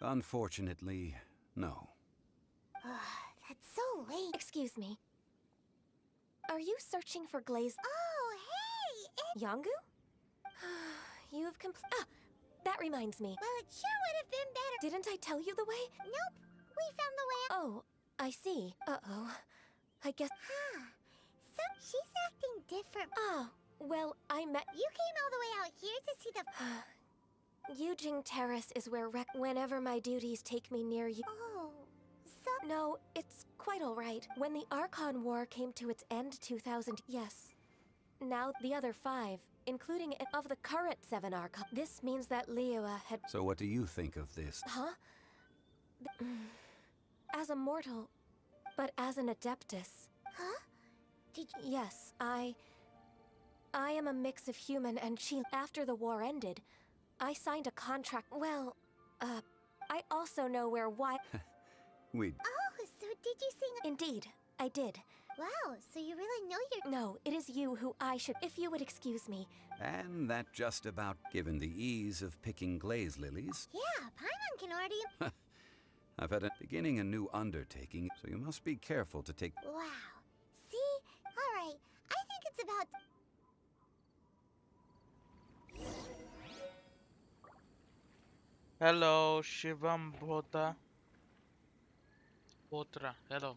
Unfortunately, no. That's so late. Excuse me. Are you searching for glaze? Oh, hey! It's... Yongu? You've Ah! That reminds me. Well, it sure would have been better. Didn't I tell you the way? Nope. We found the way up. Oh, I see. Uh-oh. I guess... Huh. So, she's acting different. Oh, well, I met... You came all the way out here to see the... Eugene Terrace is where whenever my duties take me near you... Oh, so... No, it's quite all right. When the Archon War came to its end 2000... Yes. Now the other 5, including of the current 7 Archon. This means that Liyue had... So what do you think of this? Huh? As a mortal, but as an adeptus. Huh? Yes, I am a mix of human and chi. After the war ended, I signed a contract. Well, I also know where why... We... Oh, so did you sing... Indeed, I did. Wow, so you really know your... No, it is you who I should... If you would excuse me. And that just about given the ease of picking glaze lilies. Yeah, Paimon can already... I've had a beginning a new undertaking, so you must be careful to take... Wow. See? Alright, I think it's about... Hello, Shivam Bhota. Botra, hello.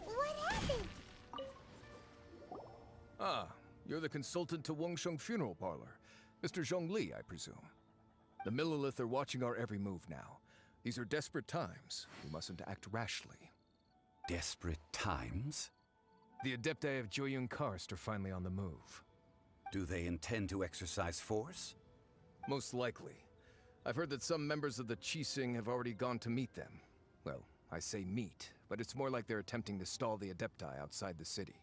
What happened? Ah, you're the consultant to Wangsheng Funeral Parlor. Mr. Zhongli, I presume. The Millilith are watching our every move now. These are desperate times. We mustn't act rashly. Desperate times? The Adepti of Joyun Karst are finally on the move. Do they intend to exercise force? Most likely. I've heard that some members of the Qixing have already gone to meet them. Well, I say meet, but it's more like they're attempting to stall the Adepti outside the city.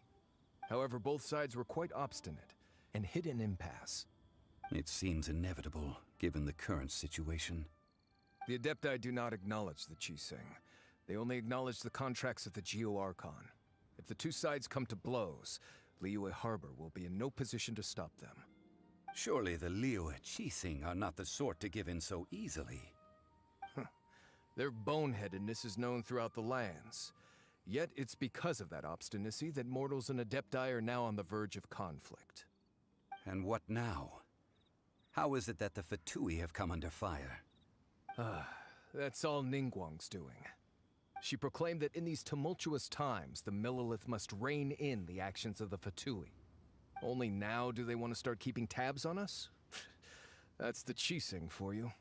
However, both sides were quite obstinate and hit an impasse. It seems inevitable, given the current situation. The Adepti do not acknowledge the Qixing. They only acknowledge the contracts of the Geo Archon. If the two sides come to blows, Liyue Harbor will be in no position to stop them. Surely the Liyue Qixing are not the sort to give in so easily. Their boneheadedness is known throughout the lands. Yet it's because of that obstinacy that mortals and Adepti are now on the verge of conflict. And what now? How is it that the F2P have come under fire? That's all Ningguang's doing. She proclaimed that in these tumultuous times, the Millilith must rein in the actions of the F2P. Only now do they want to start keeping tabs on us? That's the Qixing for you.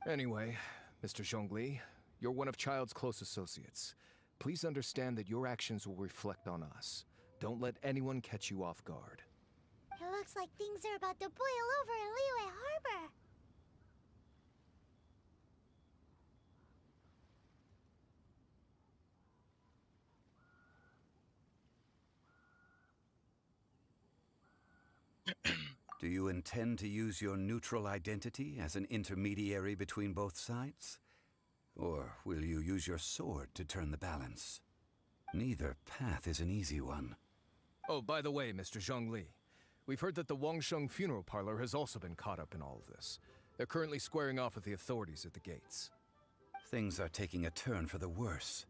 Anyway, Mr. Zhongli, you're one of Child's close associates. Please understand that your actions will reflect on us. Don't let anyone catch you off guard. It looks like things are about to boil over in Liyue Harbor. Do you intend to use your neutral identity as an intermediary between both sides? Or will you use your sword to turn the balance? Neither path is an easy one. Oh, by the way, Mr. Zhongli, we've heard that the Wangsheng Funeral Parlor has also been caught up in all of this. They're currently squaring off with the authorities at the gates. Things are taking a turn for the worse.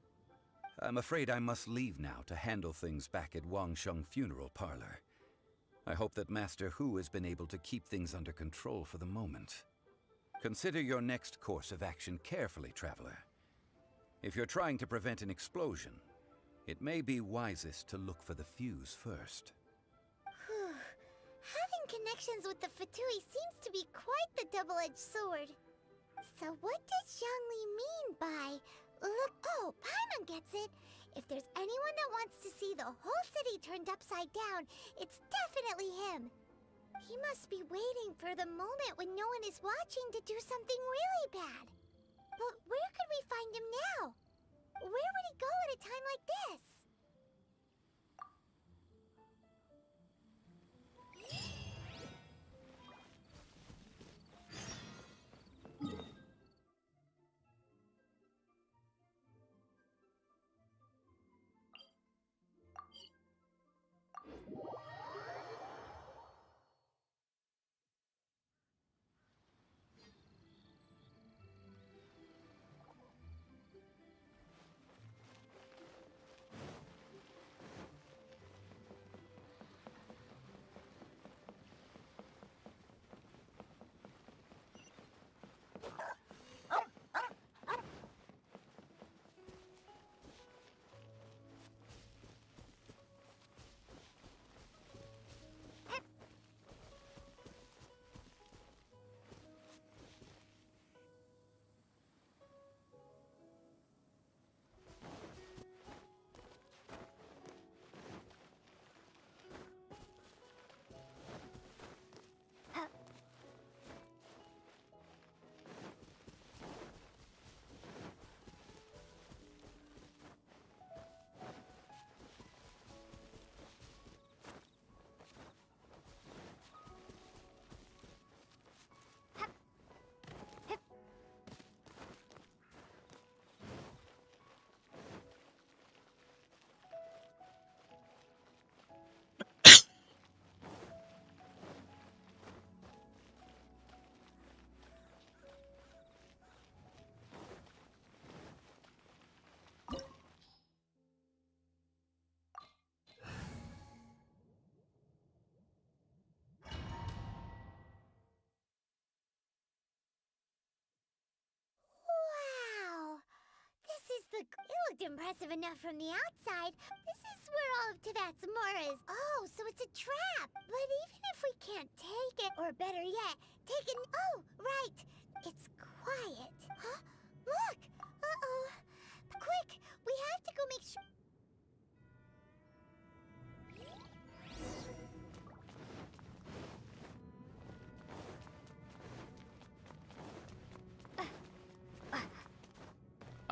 I'm afraid I must leave now to handle things back at Wangsheng Funeral Parlor. I hope that Master Hu has been able to keep things under control for the moment. Consider your next course of action carefully, Traveler. If you're trying to prevent an explosion, it may be wisest to look for the fuse first. Having connections with the F2P seems to be quite the double-edged sword. So what does Zhongli mean by... Look, oh, Paimon gets it. If there's anyone that wants to see the whole city turned upside down, it's definitely him. He must be waiting for the moment when no one is watching to do something really bad. But where could we find him now? Where would he go at a time like this? looked impressive enough from the outside. This is where all of Tavatsumora is. Oh, so it's a trap. But even if we can't take it, or better yet, take it... Oh, right. It's quiet. Huh? Look! Uh-oh. Quick! We have to go make sure...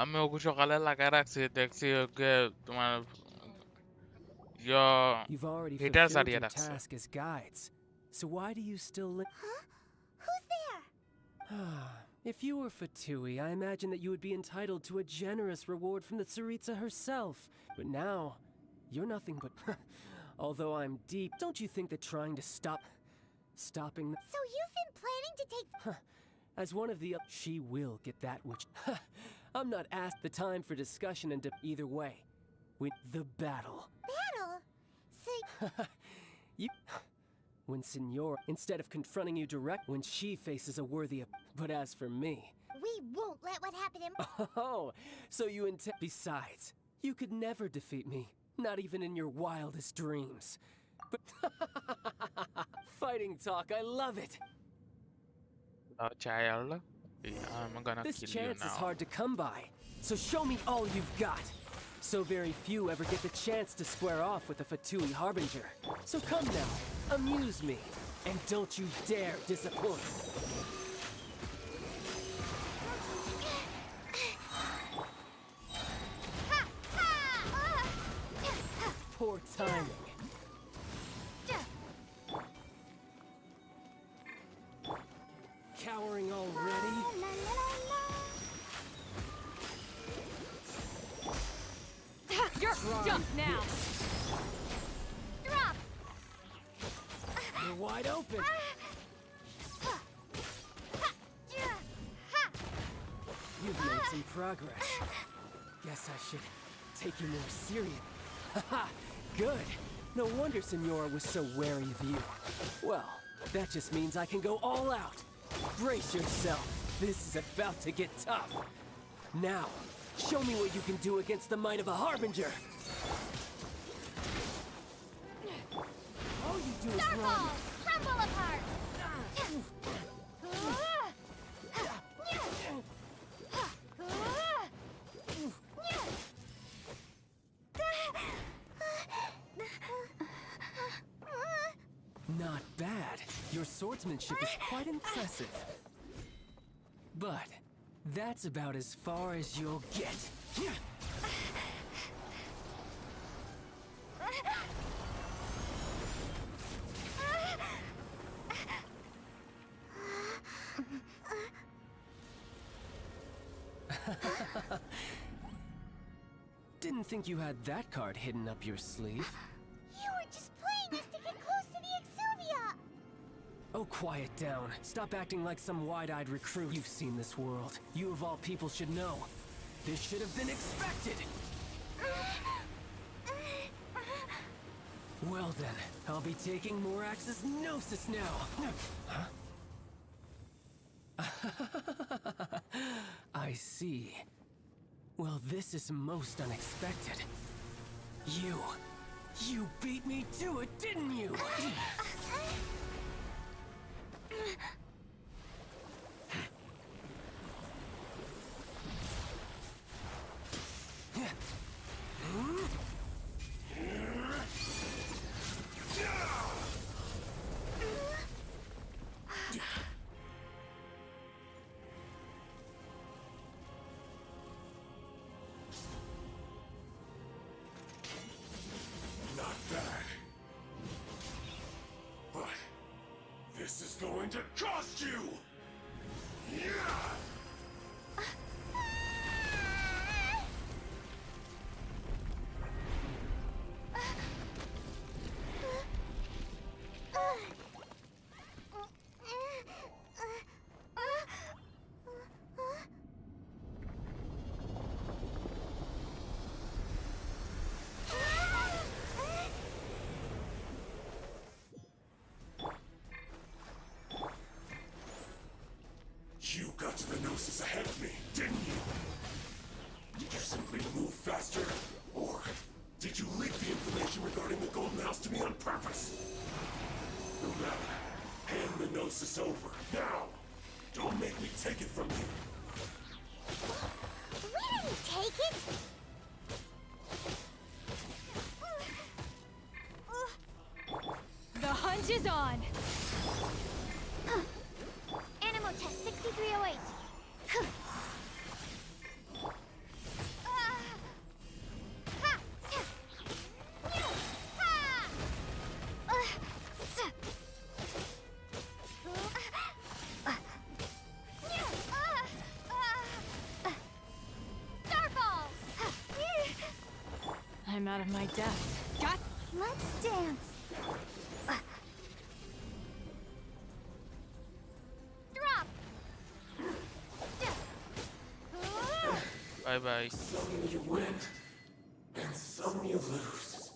আমি ওকে সকালে লাগায় রাখছি দেখছি ওকে তোমার ইয়া You've already heater fulfilled সারিয়ে your রাখছে task as guides. So why do you still Huh? Who's there? If you were Fatui, I imagine that you would be entitled to a generous reward from the Tsaritsa herself. But now, you're nothing but... Although I'm deep, don't you think that trying to stopping the... So you've been planning to take... As one of the... She will get that which... I'm not asked the time for discussion and either way. The battle. Battle? So... You... When Senor, instead of confronting you direct, when she faces a worthy... But as for me... We won't let what happened in... Oh, so you intend... Besides, you could never defeat me. Not even in your wildest dreams. But... Fighting talk, I love it! child I'm gonna This kill you chance is now hard to come by. So show me all you've got. So very few ever get the chance to square off with the Fatui Harbinger. So come now, amuse me. And don't you dare disappoint. Poor timing. Cowering already? You're stuck now. Drop! You're wide open. You've made some progress. Guess I should take you more serious. Haha, good. No wonder Senora was so wary of you. Well, that just means I can go all out. Brace yourself. This is about to get tough. Now, show me what you can do against the might of a Harbinger. All you do is run. Starfall! Crumble apart! Not bad. Your swordsmanship is quite impressive. But that's about as far as you'll get. Didn't think you had that card hidden up your sleeve. You were just playing us to get close to the Exuvia! Oh, quiet down. Stop acting like some wide-eyed recruit. You've seen this world. You of all people should know. This should have been expected! Well then, I'll be taking Morax's Gnosis now! Huh? I see. Well, this is most unexpected. You beat me to it, didn't you? Not bad. But this is going to cost you! Yeah! You got to the Gnosis ahead of me, didn't you? Did you simply move fast? Gnosis over, now! Don't make me take it from you! We didn't take it! The hunt is on! Animal test 6308. I'm out of my depth. Got. Let's dance. Drop. Bye bye. Some you win, and some you lose.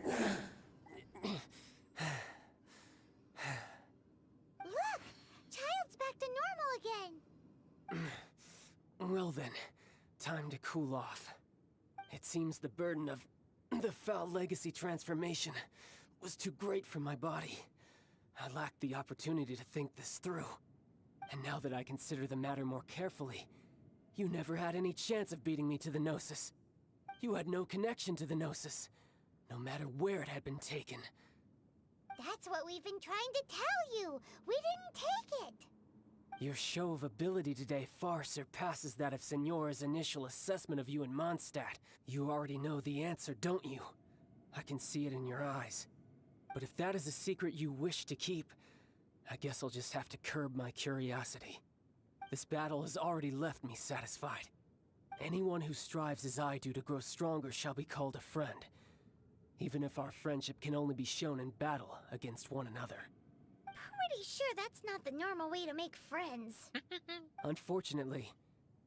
Look! Child's back to normal again. Well then, time to cool off. It seems the burden of the foul legacy transformation was too great for my body. I lacked the opportunity to think this through. And now that I consider the matter more carefully, you never had any chance of beating me to the Gnosis. You had no connection to the Gnosis, no matter where it had been taken. That's what we've been trying to tell you. We didn't take it. Your show of ability today far surpasses that of Signora's initial assessment of you in Mondstadt. You already know the answer, don't you? I can see it in your eyes. But if that is a secret you wish to keep, I guess I'll just have to curb my curiosity. This battle has already left me satisfied. Anyone who strives as I do to grow stronger shall be called a friend, even if our friendship can only be shown in battle against one another. Pretty sure that's not the normal way to make friends. Unfortunately,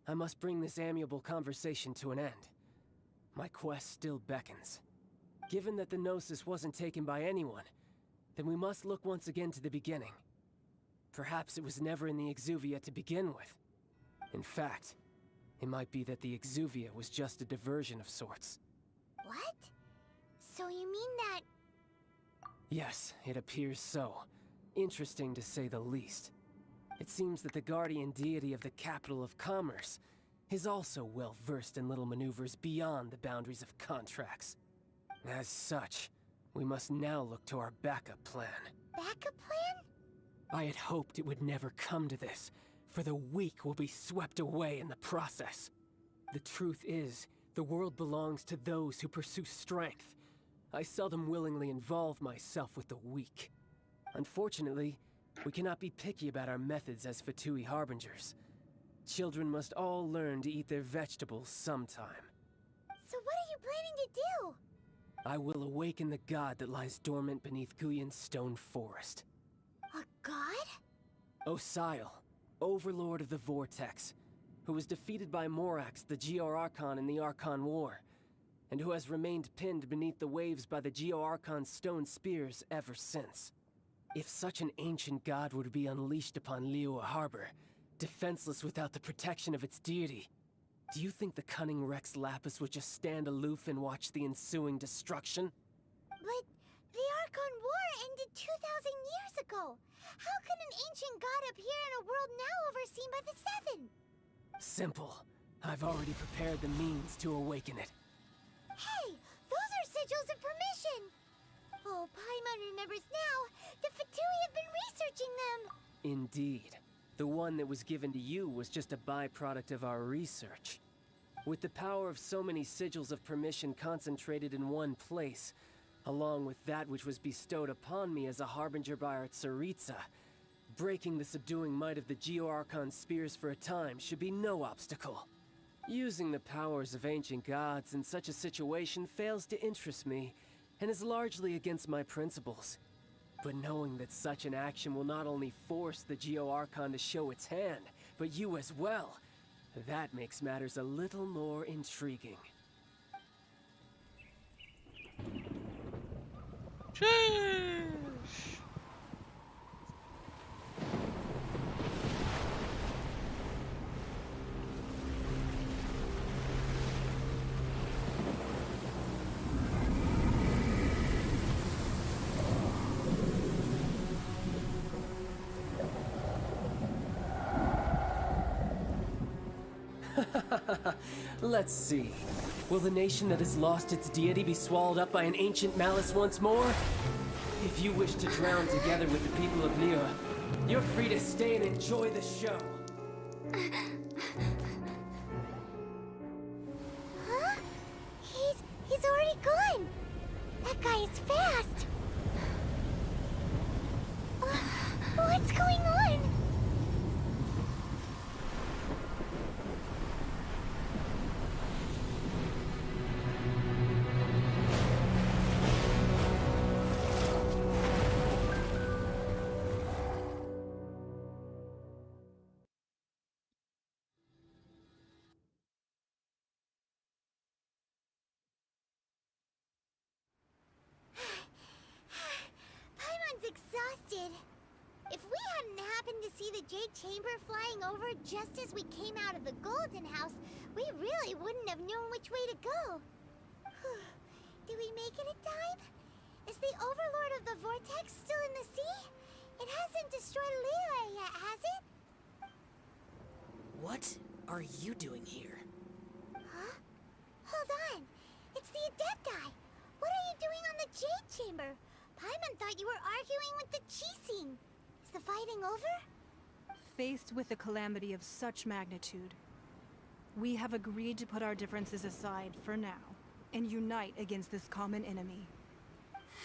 I must bring this amiable conversation to an end. My quest still beckons. Given that the Gnosis wasn't taken by anyone, then we must look once again to the beginning. Perhaps it was never in the Exuvia to begin with. In fact, it might be that the Exuvia was just a diversion of sorts. What? So you mean that... Yes, it appears so. Interesting to say the least. It seems that the guardian deity of the capital of commerce is also well versed in little maneuvers beyond the boundaries of contracts. As such, we must now look to our backup plan. Backup plan? I had hoped it would never come to this, for the weak will be swept away in the process. The truth is, the world belongs to those who pursue strength. I seldom willingly involve myself with the weak. Unfortunately, we cannot be picky about our methods as F2P harbingers. Children must all learn to eat their vegetables sometime. So what are you planning to do? I will awaken the god that lies dormant beneath Guyon's stone forest. A god? Osial, overlord of the Vortex, who was defeated by Morax, the Geo-Archon in the Archon War, and who has remained pinned beneath the waves by the Geo-Archon's stone spears ever since. If such an ancient god were to be unleashed upon Liyue Harbor, defenseless without the protection of its deity, do you think the cunning Rex Lapis would just stand aloof and watch the ensuing destruction? But the Archon War ended 2,000 years ago. How can an ancient god appear in a world now overseen by the Seven? Simple. I've already prepared the means to awaken it. Hey, those are sigils of permission. Oh, Paimon remembers now. The F2P have been researching them. Indeed. The one that was given to you was just a byproduct of our research. With the power of so many sigils of permission concentrated in one place, along with that which was bestowed upon me as a harbinger by our Tsaritsa, breaking the subduing might of the Geo-Archon spears for a time should be no obstacle. Using the powers of ancient gods in such a situation fails to interest me, and is largely against my principles. But knowing that such an action will not only force the Geo-Archon to show its hand, but you as well, that makes matters a little more intriguing. Sheesh. Let's see. Will the nation that has lost its deity be swallowed up by an ancient malice once more? If you wish to drown together with the people of Liyue, you're free to stay and enjoy the show. Huh? He's already gone. That guy is fast. What's going on? Paimon's exhausted. If we hadn't happened to see the Jade Chamber flying over just as we came out of the Golden House, we really wouldn't have known which way to go. Did we make it in time? Is the Overlord of the Vortex still in the sea? It hasn't destroyed Liyue yet, has it? What are you doing here? Huh? Hold on. It's the Adepti. What are you doing on the Jade Chamber? Paimon thought you were arguing with the Qixing. Is the fighting over? Faced with a calamity of such magnitude, we have agreed to put our differences aside for now and unite against this common enemy.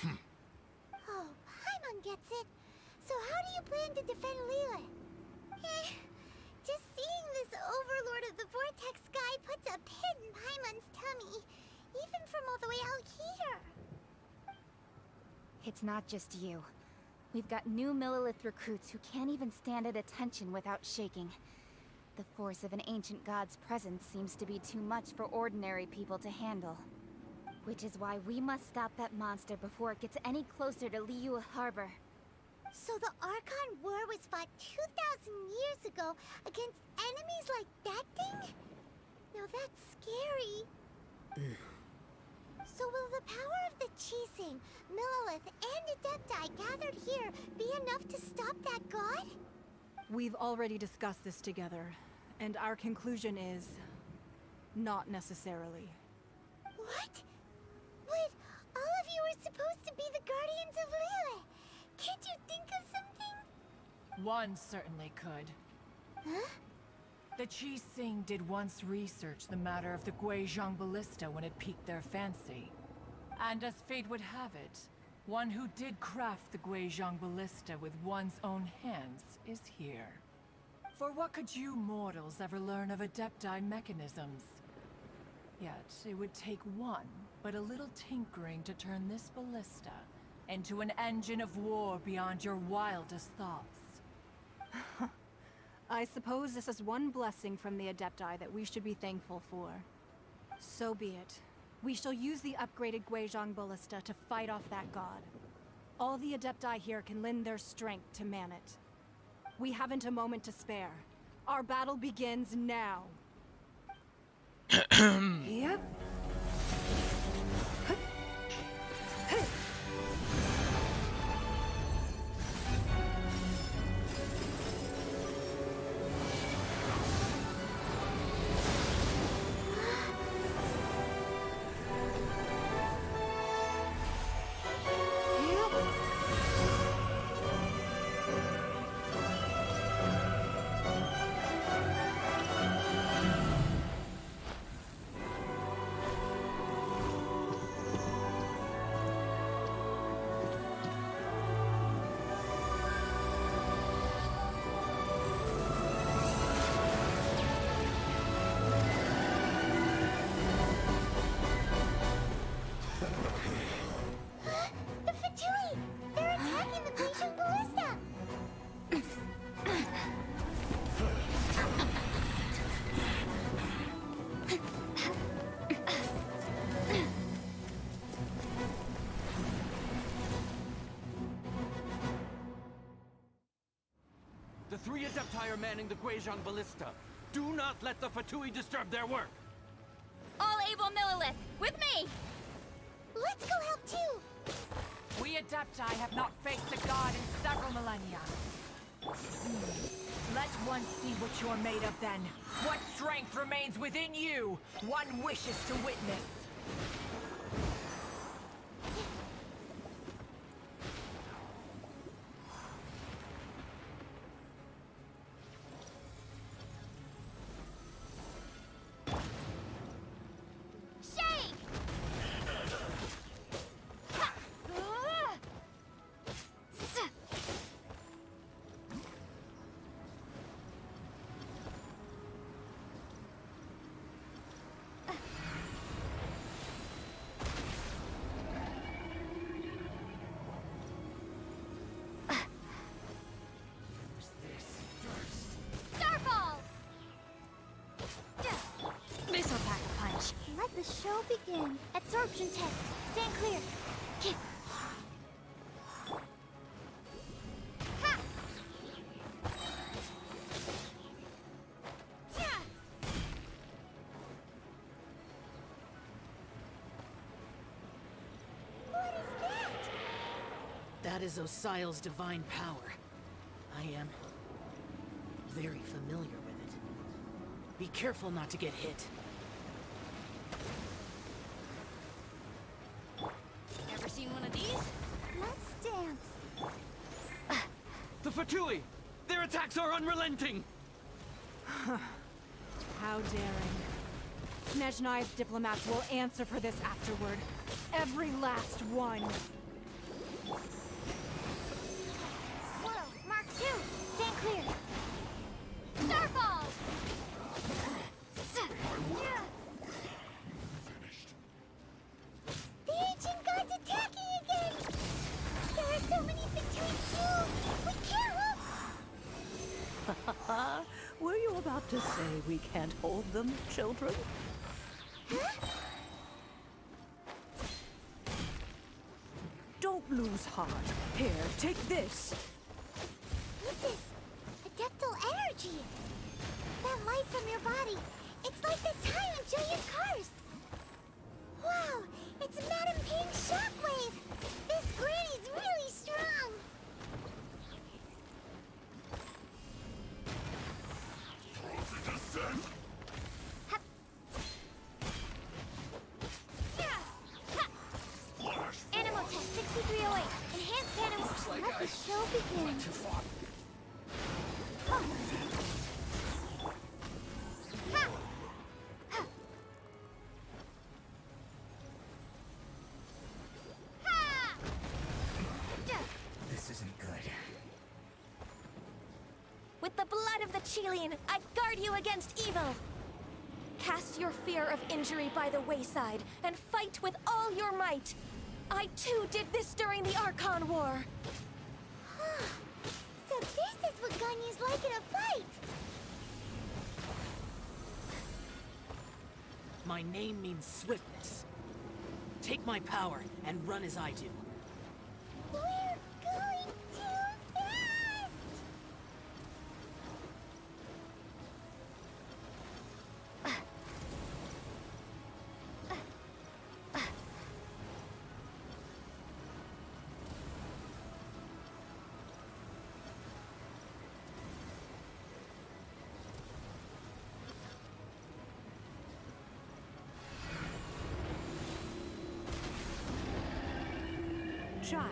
Oh, Paimon gets it. So how do you plan to defend Liyue? Just seeing this Overlord of the Vortex guy puts a pit in Paimon's tummy, even from all the way out here. It's not just you. We've got new Millilith recruits who can't even stand at attention without shaking. The force of an ancient god's presence seems to be too much for ordinary people to handle. Which is why we must stop that monster before it gets any closer to Liyue Harbor. So the Archon War was fought 2,000 years ago against enemies like that thing? Now that's scary. So will the power of the Qixing, Millilith, and Adepti gathered here be enough to stop that god? We've already discussed this together, and our conclusion is... not necessarily. What? But all of you are supposed to be the Guardians of Liyue. Can't you think of something? One certainly could. Huh? The Qixing did once research the matter of the Guizhong Ballista when it piqued their fancy. And as fate would have it, one who did craft the Guizhong Ballista with one's own hands is here. For what could you mortals ever learn of Adepti mechanisms? Yet, it would take one, but a little tinkering to turn this ballista into an engine of war beyond your wildest thoughts. I suppose this is one blessing from the Adepti that we should be thankful for. So be it. We shall use the upgraded Guizhong Ballista to fight off that god. All the Adepti here can lend their strength to man it. We haven't a moment to spare. Our battle begins now. Yep. The Fatui! They're attacking the Guizhong Ballista! The three Adepti are manning the Guizhong Ballista. Do not let the Fatui disturb their work! All able Millilith, with me! Let's go help too! We Adepti have not faced a god in several millennia. Let one see what you're made of then. What strength remains within you? One wishes to witness. Shake! Ha! Starfall! This'll pack a punch. Let the show begin. Absorption test. Stand clear. Kick. Ha! Yeah. What is that? That is Osial's divine power. I am very familiar with it. Be careful not to get hit. Ever seen one of these? Let's dance. The Fatui! Their attacks are unrelenting! How daring. Snezhnai's diplomats will answer for this afterward. Every last one. Whoa, Mark 2. Stand clear. Starfall! The ancient god's attacking again! There are so many Fatui too! We can't help! Were you about to say we can't hold them, children? Huh? Don't lose heart. Here, take this. This is adeptal energy! That light from your body, it's like the time in Julius Karst! Wow, it's Madame Ping's shockwave! This granny's really strong! Hup. Yeah. Ha. Animal test 6308. Enhanced animal. Let the show begin. Oh. Ha. Ha. Ha. Duh. This isn't good. With the blood of the Chilean, I guard you against evil! Cast your fear of injury by the wayside and fight with all your might! I too did this during the Archon War! So this is what Ganya's like in a fight! My name means swiftness. Take my power and run as I do. We're going too fast! Child,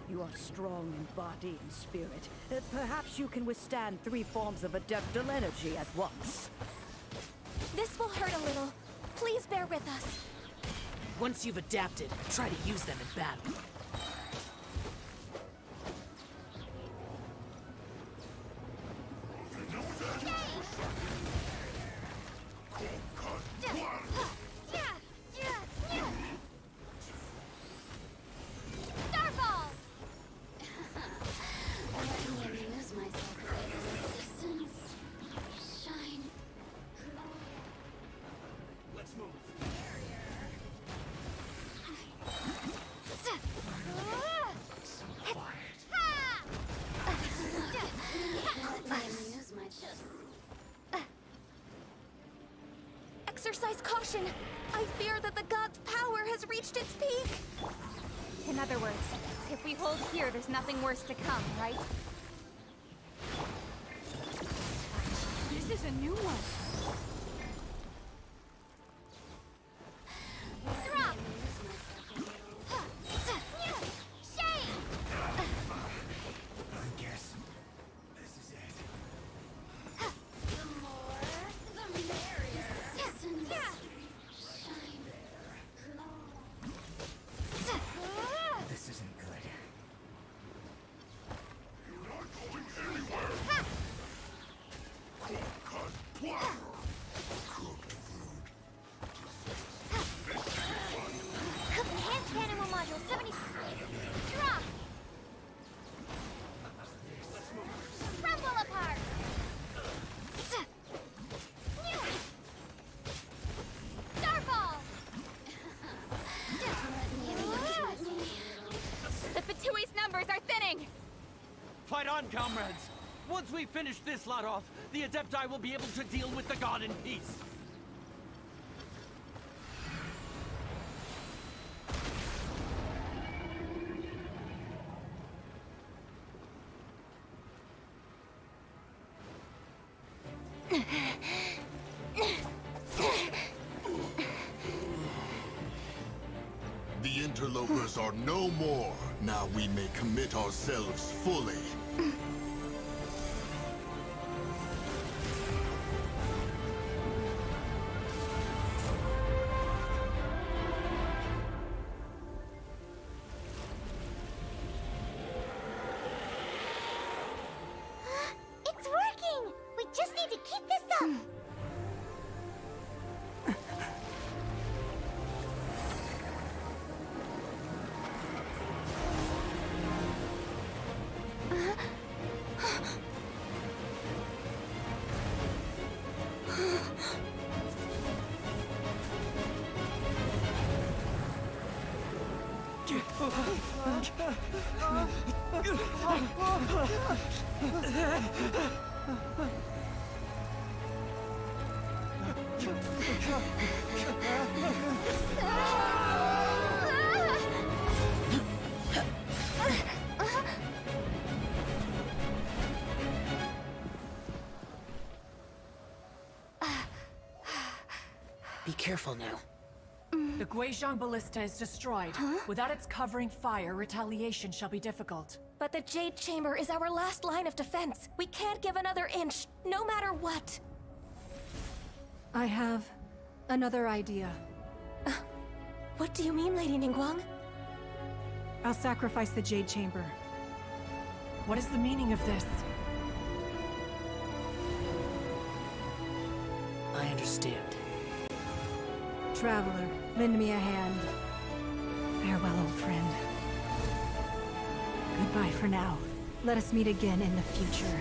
you are strong in body and spirit. Perhaps you can withstand 3 forms of adeptal energy at once. This will hurt a little. Please bear with us. Once you've adapted, try to use them in battle. Starfall! Let me amuse myself with resistance. Shine. Let's move. Let me amuse myself. Exercise caution! I fear that the god's power has reached its peak! In other words, if we hold here, there's nothing worse to come, right? This is a new one. Drop! Shade! I guess this is it. This isn't good. You're not going anywhere. Cold-cut platter. Cooked food. Enhanced animal module 70. Drop! Rumble apart! Starfall! The Fatui's numbers are thinning! Fight on, comrades! Once we finish this lot off, the Adepti will be able to deal with the god in peace. The interlopers are no more. Now we may commit ourselves fully. It's working! We just need to keep this up! Be careful now. The Guizhong Ballista is destroyed. Without its covering fire, retaliation shall be difficult. But the Jade Chamber is our last line of defense. We can't give another inch, no matter what. I have another idea. What do you mean, Lady Ningguang? I'll sacrifice the Jade Chamber. What is the meaning of this? I understand. Traveler, lend me a hand. Farewell, old friend. Goodbye for now. Let us meet again in the future.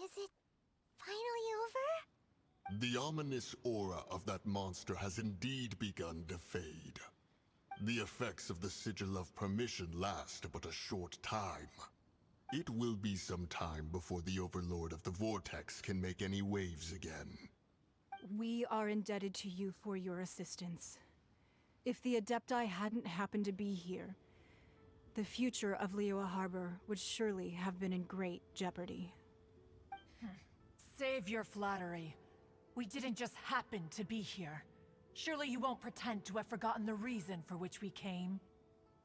Is it finally over? The ominous aura of that monster has indeed begun to fade. The effects of the Sigil of Permission last but a short time. It will be some time before the Overlord of the Vortex can make any waves again. We are indebted to you for your assistance. If the Adepti hadn't happened to be here, the future of Liyue Harbor would surely have been in great jeopardy. Save your flattery. We didn't just happen to be here. Surely you won't pretend to have forgotten the reason for which we came?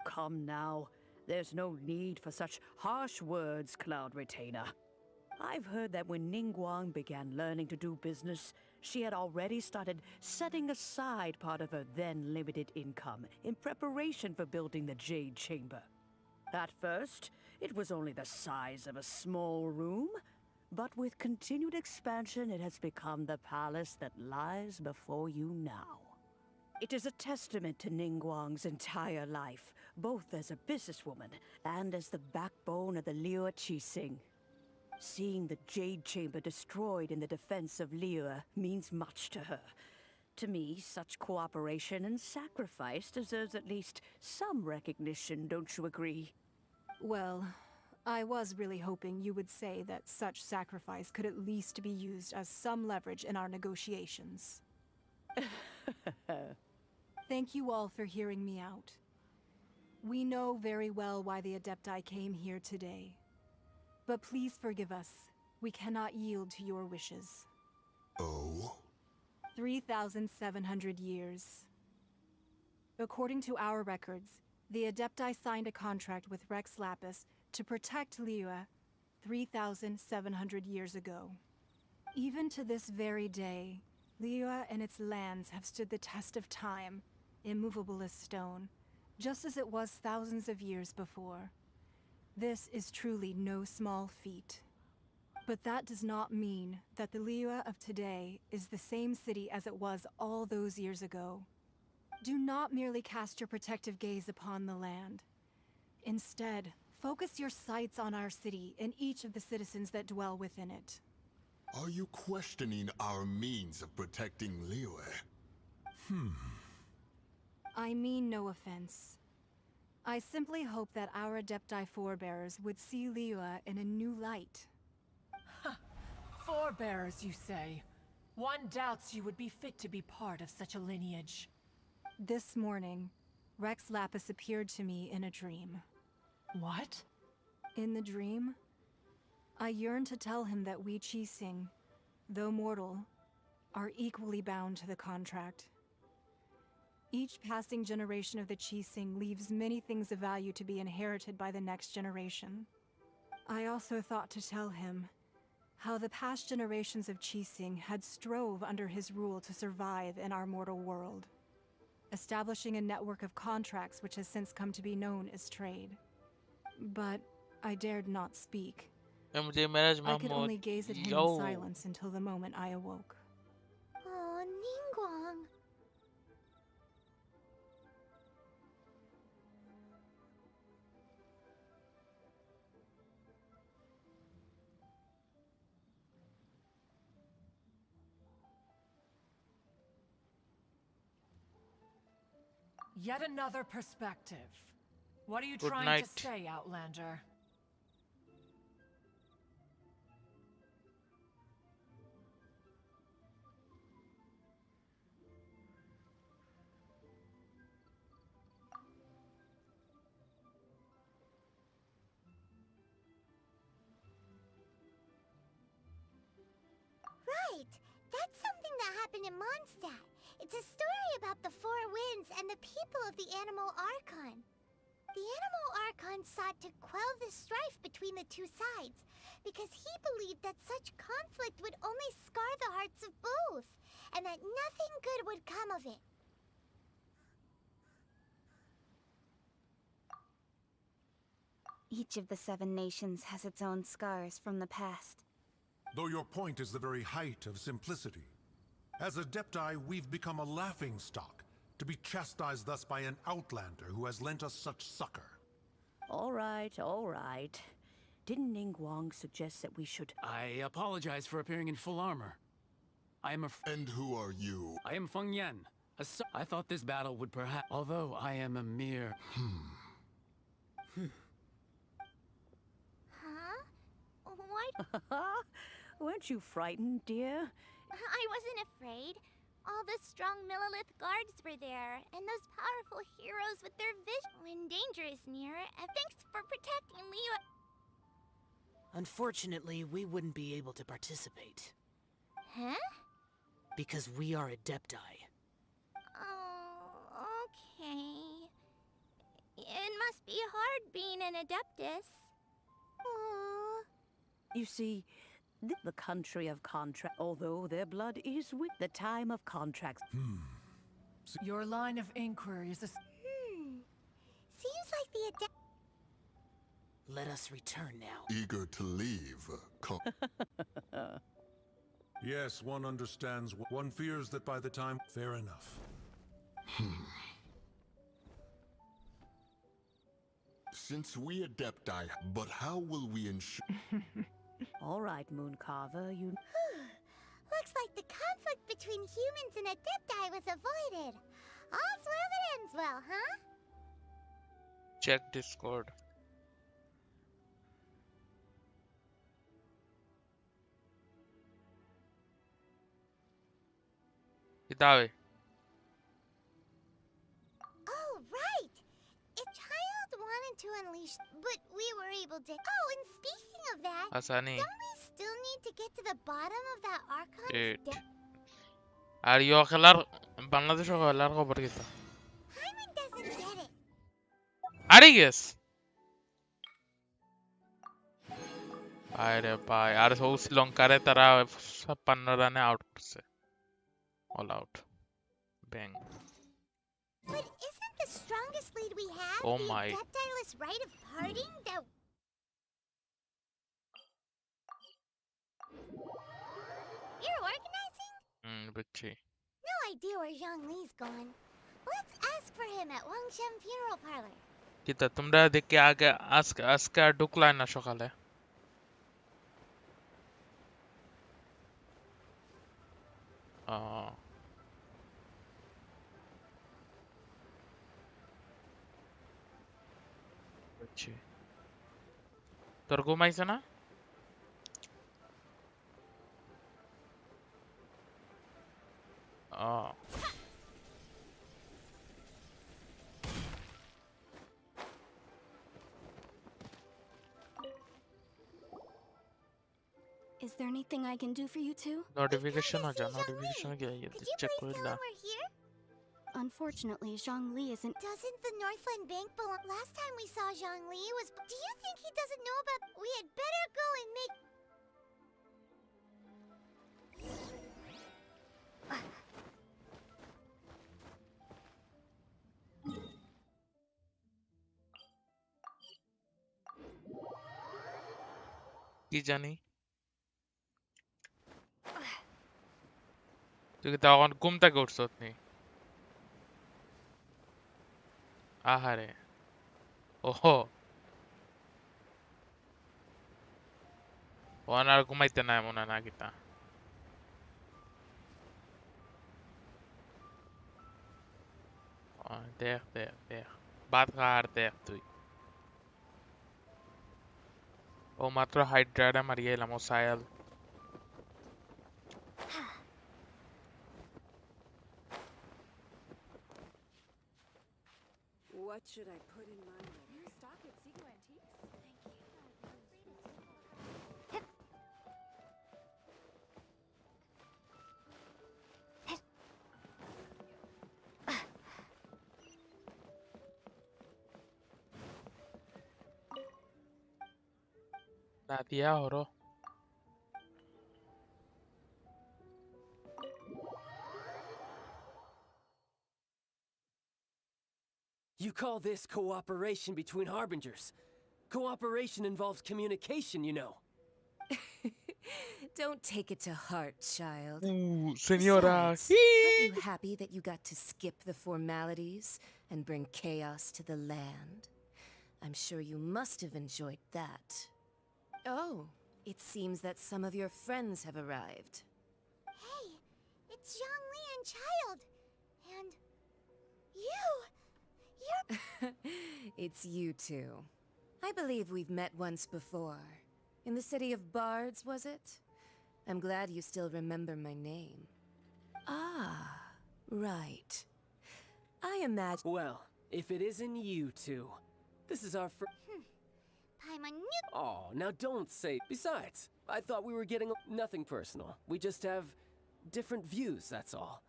Come now. There's no need for such harsh words, Cloud Retainer. I've heard that when Ningguang began learning to do business, she had already started setting aside part of her then limited income in preparation for building the Jade Chamber. At first, it was only the size of a small room, But with continued expansion, it has become the palace that lies before you now. It is a testament to Ningguang's entire life, both as a businesswoman and as the backbone of the Liyue Qixing. Seeing the Jade Chamber destroyed in the defense of Liyue means much to her. To me, such cooperation and sacrifice deserves at least some recognition, don't you agree? Well, I was really hoping you would say that such sacrifice could at least be used as some leverage in our negotiations. Thank you all for hearing me out. We know very well why the Adepti came here today. But please forgive us. We cannot yield to your wishes. Oh? 3,700 years. According to our records, the Adepti signed a contract with Rex Lapis to protect Liyue 3,700 years ago. Even to this very day, Liyue and its lands have stood the test of time, immovable as stone, just as it was thousands of years before. This is truly no small feat. But that does not mean that the Liyue of today is the same city as it was all those years ago. Do not merely cast your protective gaze upon the land. Instead, focus your sights on our city and each of the citizens that dwell within it. Are you questioning our means of protecting Liyue? I mean no offense. I simply hope that our Adepti forebears would see Liyue in a new light. Forebears, you say? One doubts you would be fit to be part of such a lineage. This morning, Rex Lapis appeared to me in a dream. What? In the dream, I yearned to tell him that we Qixing, though mortal, are equally bound to the contract. Each passing generation of the Qixing leaves many things of value to be inherited by the next generation. I also thought to tell him how the past generations of Qixing had strove under his rule to survive in our mortal world, establishing a network of contracts which has since come to be known as trade. But I dared not speak. I could only gaze at him in silence until the moment I awoke. Oh, Ningguang. Yet another perspective. What are you Good trying night. to say, Outlander? Right! That's something that happened in Mondstadt. It's a story about the Four Winds and the people of the Animal Archon. The Animal Archon sought to quell the strife between the two sides, because he believed that such conflict would only scar the hearts of both, and that nothing good would come of it. Each of the 7 nations has its own scars from the past. Though your point is the very height of simplicity. As Adepti, we've become a laughingstock, to be chastised thus by an outlander who has lent us such succor. All right, all right. Didn't Ningguang suggest that we should... I apologize for appearing in full armor. I am a... And who are you? I am Feng Yan. I thought this battle would perhaps... Although I am a mere... Huh? What? Weren't you frightened, dear? I wasn't afraid. All the strong Millilith guards were there, and those powerful heroes with their vision when danger is near. And thanks for protecting Liyue. Unfortunately, we wouldn't be able to participate. Huh? Because we are Adepti. Oh, okay. It must be hard being an Adeptus. Aww. You see, the country of contract, although their blood is with the time of contracts. Your line of inquiry is a... Seems like the Let us return now. Eager to leave. Yes, one understands. One fears that by the time... Fair enough. Since we Adepti, but how will we ensure... All right, Mooncarver, you... Looks like the conflict between humans and Adepti was avoided. All's well that ends well, huh? Check Discord. Kitabe. Oh, right! A child wanted to unleash, but we were able to... Oh, and speaking of that, Asani. don't we still need to get to the bottom of that Archon's depth? আর ইয়ে খেলার বাংলাদেশও খেলার খবর কিতা Paimon doesn't get it. আরে guess আরে ভাই আর সৌ শ্রীলঙ্কারে তারা 56 রানে আউট করছে all out bang But isn't the strongest lead we have Oh the my. Adeptiless right of parting that... You're organizing? বুঝছি No idea where Zhongli's gone. Let's ask for him at Wangshen Funeral Parlor. কিতা তোমরা দেখে আগে আজকে আর ঢুকলাই না সকালে বুঝছি তোর ঘুমাইছে না Is there anything I can do for you two? Notification আছে নোটিফিকেশন গিয়ে চেক করলা Unfortunately, Zhongli isn't. Doesn't the Northland Bank belong? Last time we saw Zhongli was... Do you think he doesn't know about... We had better go and make... কি জানি তুই কি তখন ঘুম থেকে উঠছত নি আহারে ওহো ওন আর ঘুমাইতে নাই মনে না কিতা দেখ বাদ খার দেখ তুই ও মাত্র হাইড্রাটা মারিয়ে এলাম ও সায়াল What should I put in my new stock at Seago Antiques? Nadia oro. You call this cooperation between harbingers? Cooperation involves communication, you know. Don't take it to heart, child. Senora. Besides, aren't you happy that you got to skip the formalities and bring chaos to the land? I'm sure you must have enjoyed that. Oh, it seems that some of your friends have arrived. Hey, it's Zhongli and Child. And... You're... It's you two. I believe we've met once before. In the city of Bards, was it? I'm glad you still remember my name. Ah, right. I imagine... Well, if it isn't you two, this is our first... Paimon, Oh, now don't say... Besides, I thought we were getting... Nothing personal. We just have different views, that's all.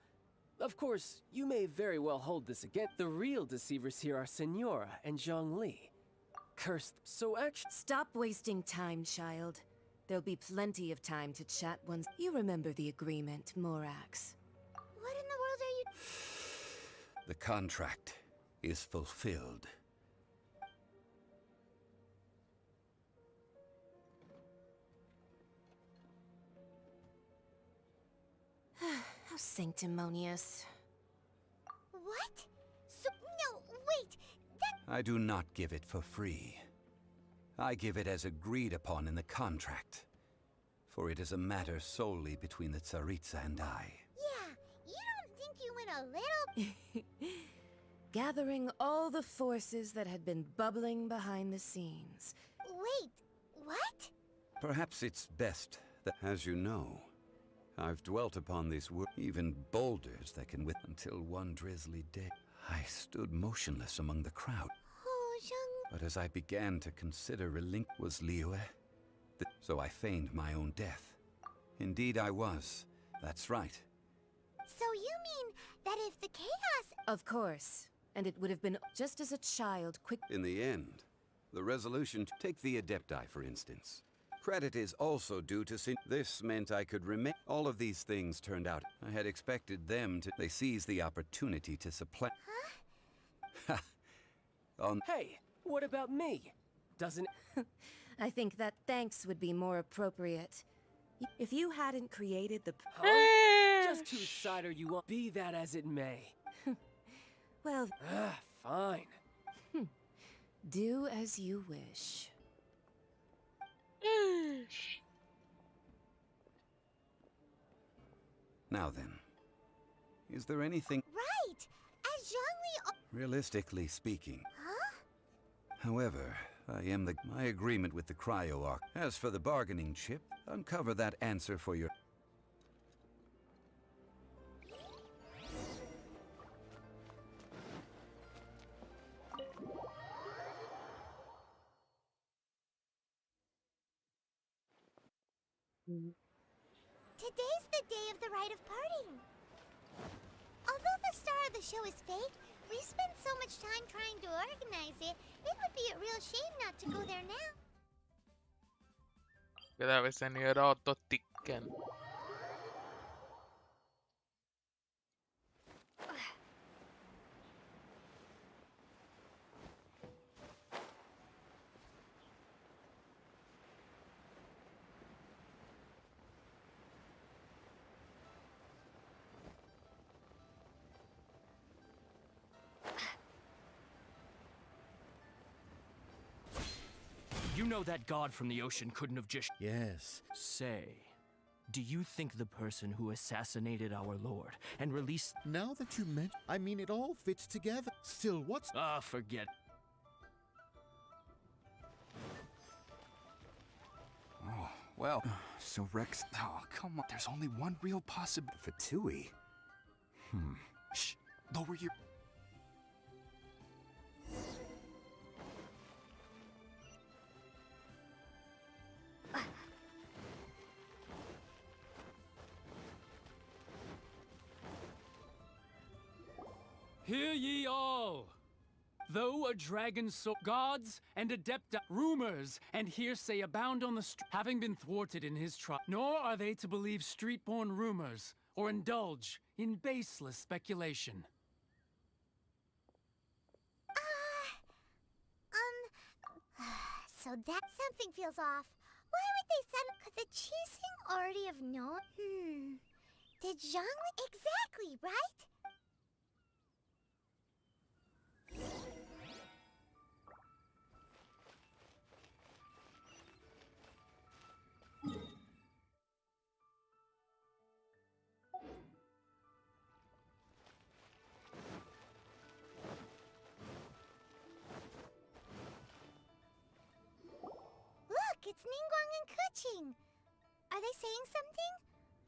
Of course, you may very well hold this again. The real deceivers here are Senora and Zhongli. Cursed, so actually... Stop wasting time, child. There'll be plenty of time to chat once... You remember the agreement, Morax. what in the world are you... The contract is fulfilled. How sanctimonious. What? So, no, wait. I do not give it for free. I give it as agreed upon in the contract. For it is a matter solely between the Tsaritsa and I. Yeah, you don't think you went a little... Gathering all the forces that had been bubbling behind the scenes. Wait, what? Perhaps it's best that, as you know, I've dwelt upon this world, even boulders that can with until one drizzly day. I stood motionless among the crowd. Oh, Zhang... But as I began to consider was Liyue, so I feigned my own death. Indeed I was. That's right. So you mean that if the chaos... Of course. And it would have been just as a child quick... In the end, the resolution to take the Adepti, for instance. Credit is also due to Sin. This meant I could remain. All of these things turned out. I had expected them to. They seized the opportunity to supplant. Huh? Hey, what about me? Doesn't... I think that thanks would be more appropriate. If you hadn't created the... Huh? Just whose side are you on? Be that as it may. Well... Fine. Do as you wish. Now then, is there anything... Right! As Zhongli... Realistically speaking. Huh? However, my agreement with the Cryo Arc. As for the bargaining chip, uncover that answer for your... Today's the day of the rite of parting. Although the star of the show is fake, we spent so much time trying to organize it, it would be a real shame not to go there now. Deve sen göra åt ticken. You know that god from the ocean couldn't have just... Yes. Say, do you think the person who assassinated our lord and released... Now that you mention... I mean, it all fits together. Still, what's... Ah, forget. Oh, well... So Rex... Oh, come on. There's only one real possibility... F2P? Shh. Lower your... Hear ye all! Though a dragon gods and adept rumors and hearsay abound on the street, having been thwarted in his trial, nor are they to believe street-born rumors or indulge in baseless speculation. So that something feels off. Why would they send... Could the Qixing already have known? Did Zhongli... Exactly, right? Look, it's Ningguang and Keqing. Are they saying something?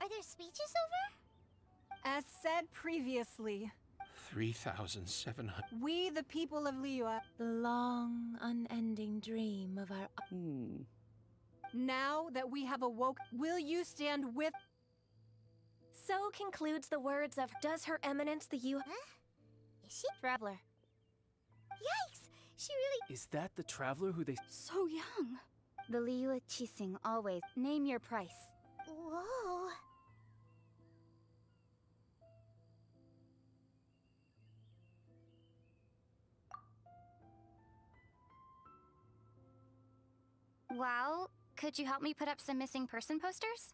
Are their speeches over? As said previously, 3,700. we, the people of Liyue, The long, unending dream of our... now that we have awoke, will you stand with... So concludes the words of Does Her Eminence the You... Huh? Is she... Traveler. Yikes! She really... Is that the traveler who they... So young. The Liyue Qixing always. Name your price. Whoa. Well, could you help me put up some missing person posters?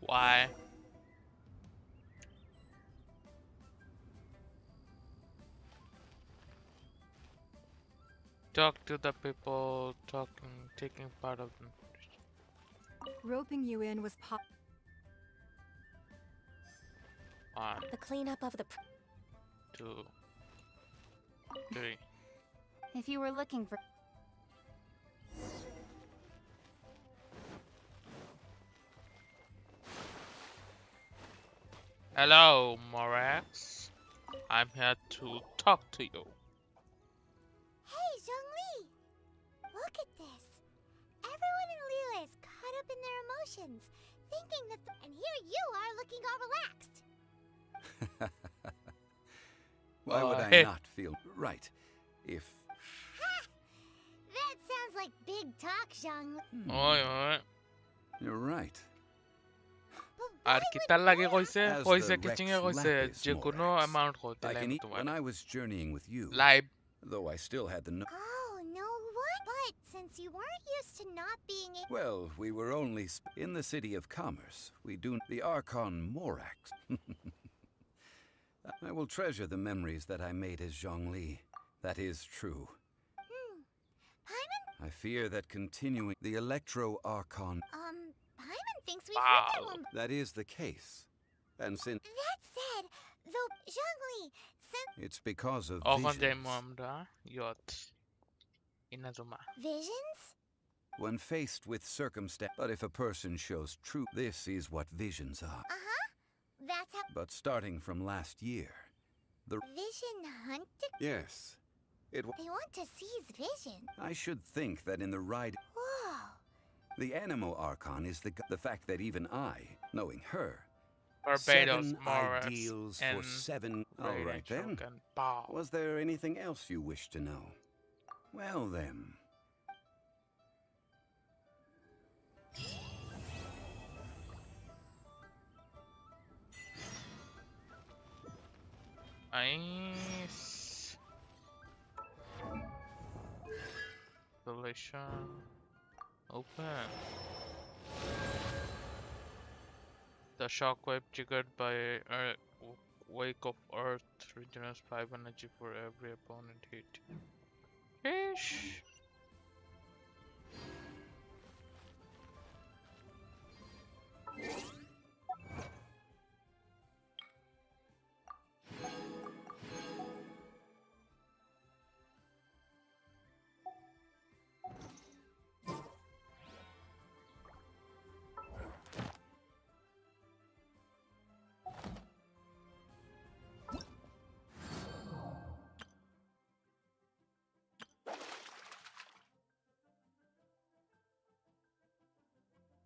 Why? Talk to the people taking part of them. Roping you in was pop. 1, The cleanup of the. 2, 3. If you were looking for... Hello, Morax. I'm here to talk to you. Hey, Zhongli! Look at this. Everyone in Liyue is caught up in their emotions, thinking that and here you are looking all relaxed. Why would I Hey. not feel right if... That sounds like big talk, Zhongli. Oi, oi. You're right. আর কি তার লাগে কইছে As কইছে the কিচিং Rex এ কইছে Lapis যে কোনো Morax, amount হইতে I can লাগবে eat তোমার when I was journeying with you. Live Though I still had the no... Oh, no, what? But since you weren't used to not being able... Well, we were only in the city of commerce. We do the Archon Morax. I will treasure the memories that I made as Zhongli. That is true. Paimon? I fear that continuing the Electro Archon... Paimon thinks we've heard that one. That is the case. And since That said, though, Zhongli, since... it's because of এখন যাই visions. আমরা ইয়ত Inazuma Visions? When faced with circumstance... But if a person shows truth, this is what visions are. Uh-huh. That's how... But starting from last year, the... Vision hunting? Yes. It... They want to seize vision. I should think that in the ride... Whoa. The Animo Archon is the fact that even I, knowing her... Barbados, 7 Morris, ideals and for 7... All right then. and Bow. Was there anything else you wish to know? Well then... Nice. Solution. Open. The shockwave triggered by wake of Earth regenerates 5 energy for every opponent hit. Ish.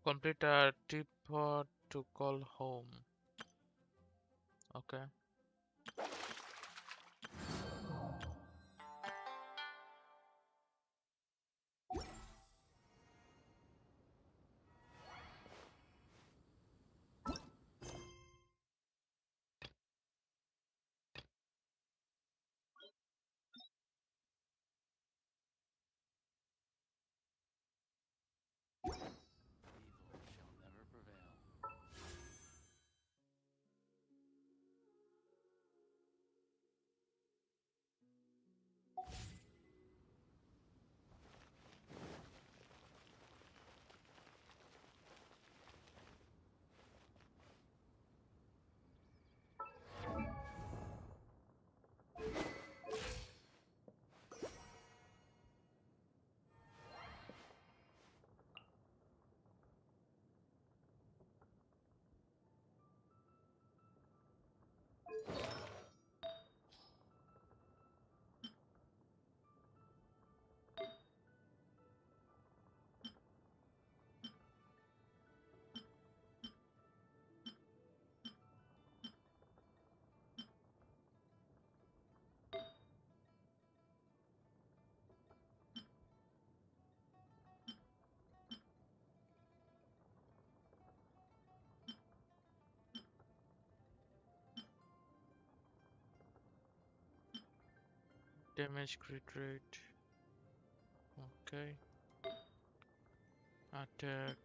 Complete a teapot to call home. Okay. Damage crit rate. Okay. Attack.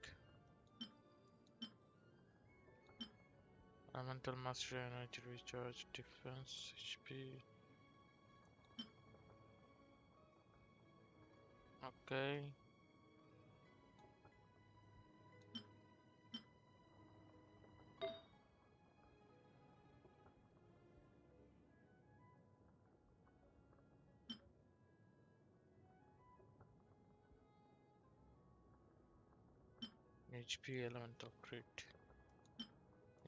Elemental mastery, energy recharge, defense, HP. Okay. HP elemental crit.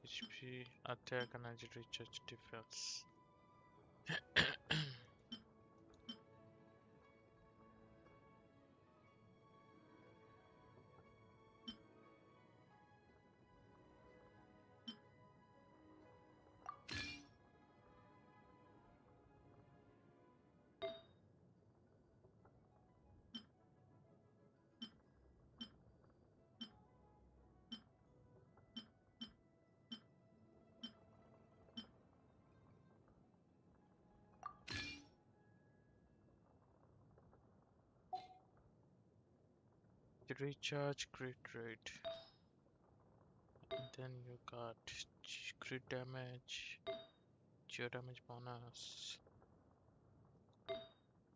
HP attack, energy recharge, defense. Recharge crit rate. And then you got crit damage, geo damage bonus,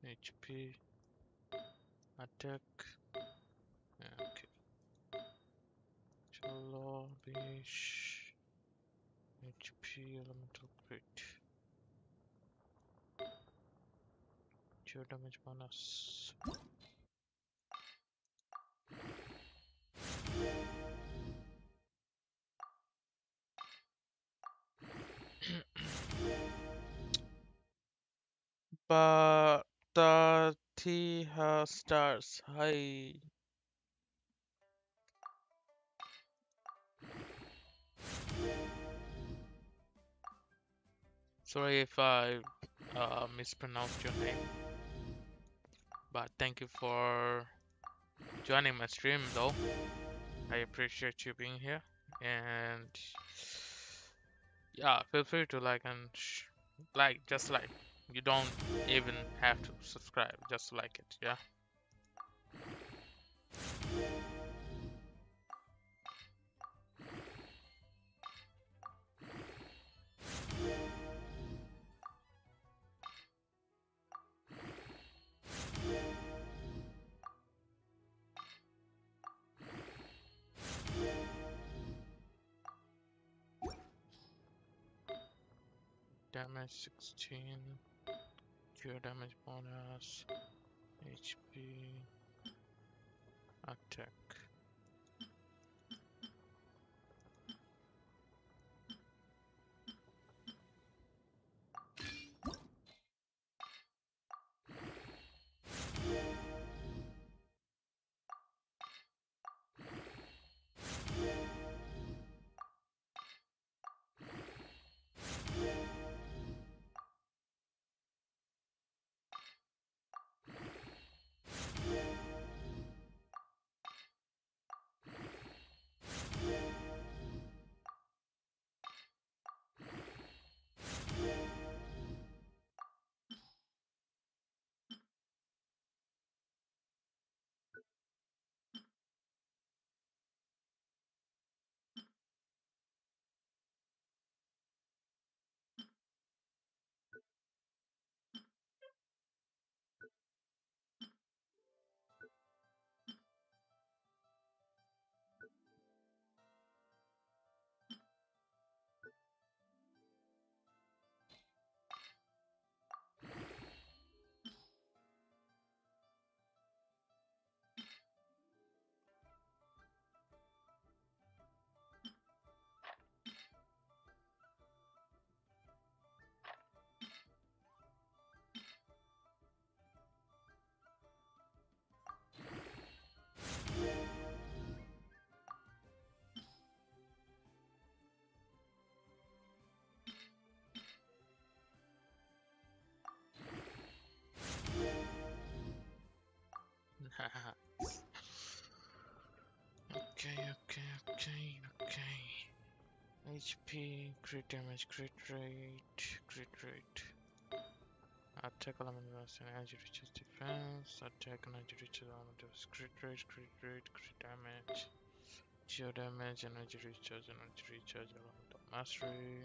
HP, attack. Okay. Chalo bish. HP elemental crit. Geo damage bonus. But the T has stars high. Sorry if I mispronounced your name, but thank you for joining my stream though. I appreciate you being here, and yeah, feel free to like and just like. You don't even have to subscribe, just like it, yeah. Damage 16, cure damage bonus, HP, attack. Okay. HP, crit damage, crit rate. Attack element was energy reaches defense. Attack energy reaches element was crit rate, crit damage. Geo damage, energy recharge, element mastery,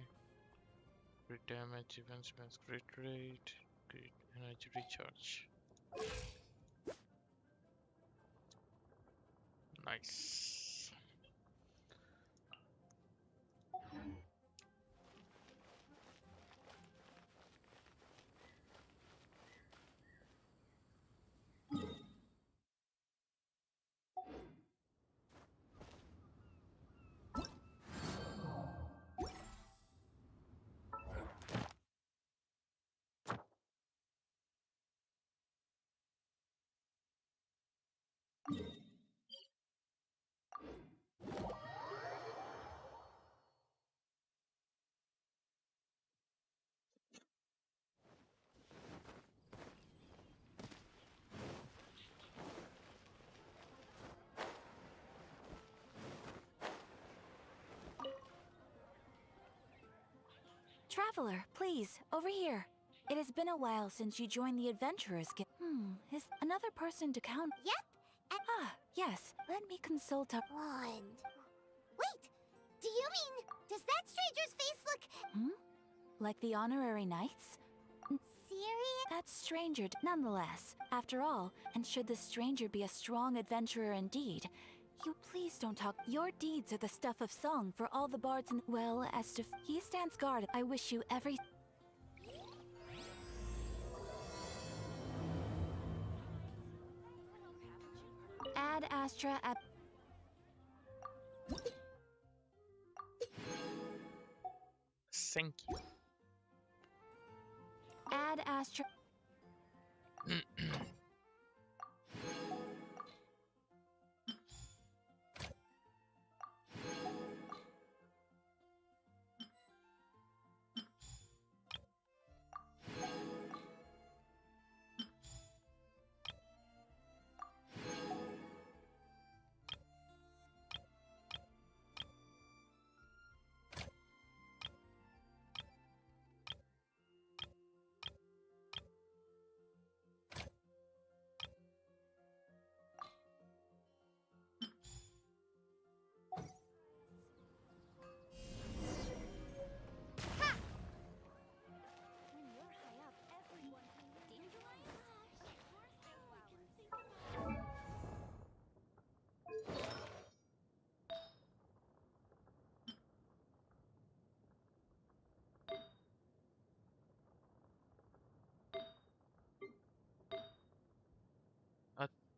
crit damage, defense, crit rate, crit energy recharge. Nice. Traveler, please, over here. It has been a while since you joined the Adventurers Guild. Is another person to count? Yep. Ah, yes. Let me consult a Wand. Wait! Do you mean... Does that stranger's face look... Like the honorary knights? serious? That stranger, nonetheless. After all, and should the stranger be a strong adventurer indeed, you please don't talk. Your deeds are the stuff of song for all the bards in... Well, as to... He stands guard. I wish you every... Ad Astra at... Thank you. Ad Astra...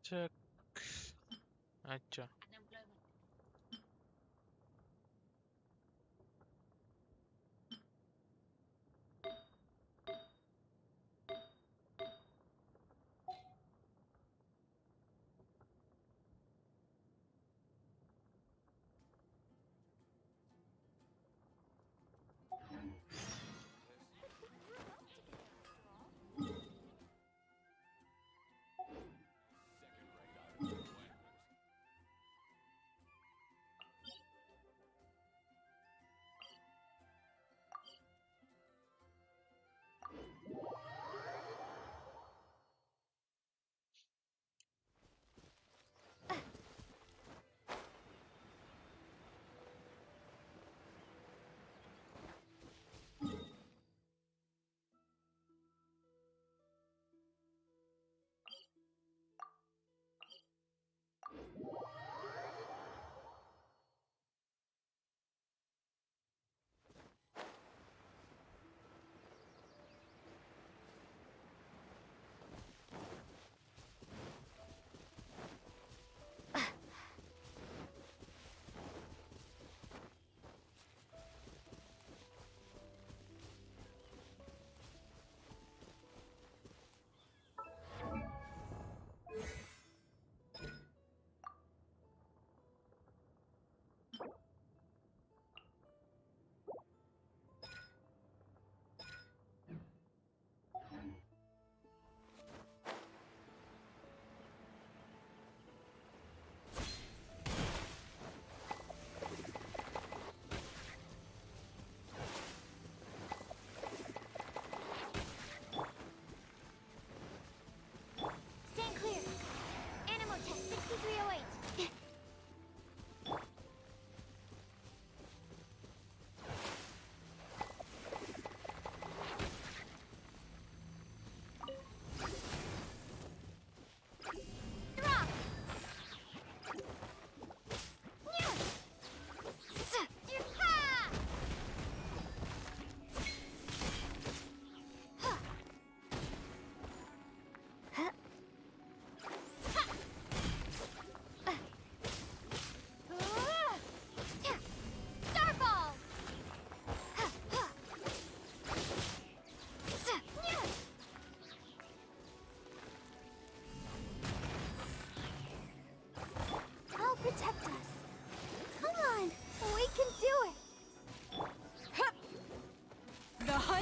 Attack. Acha.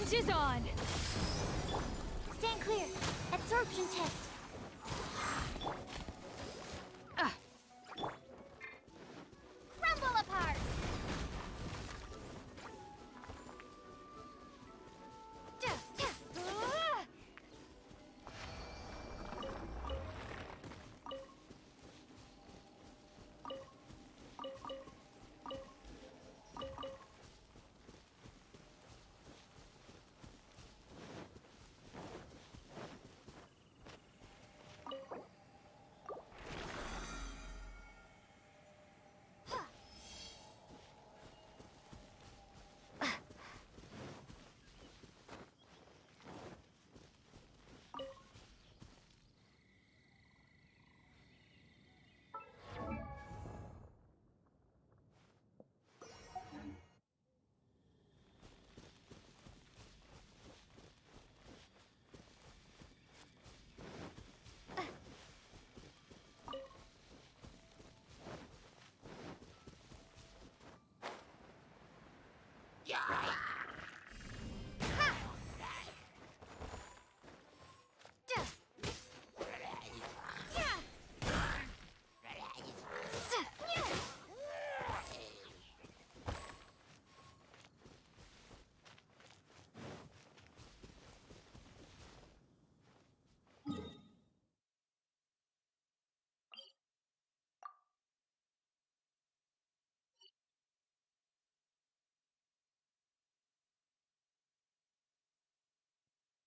Revenge is on! Stand clear. Absorption test. Crumble apart.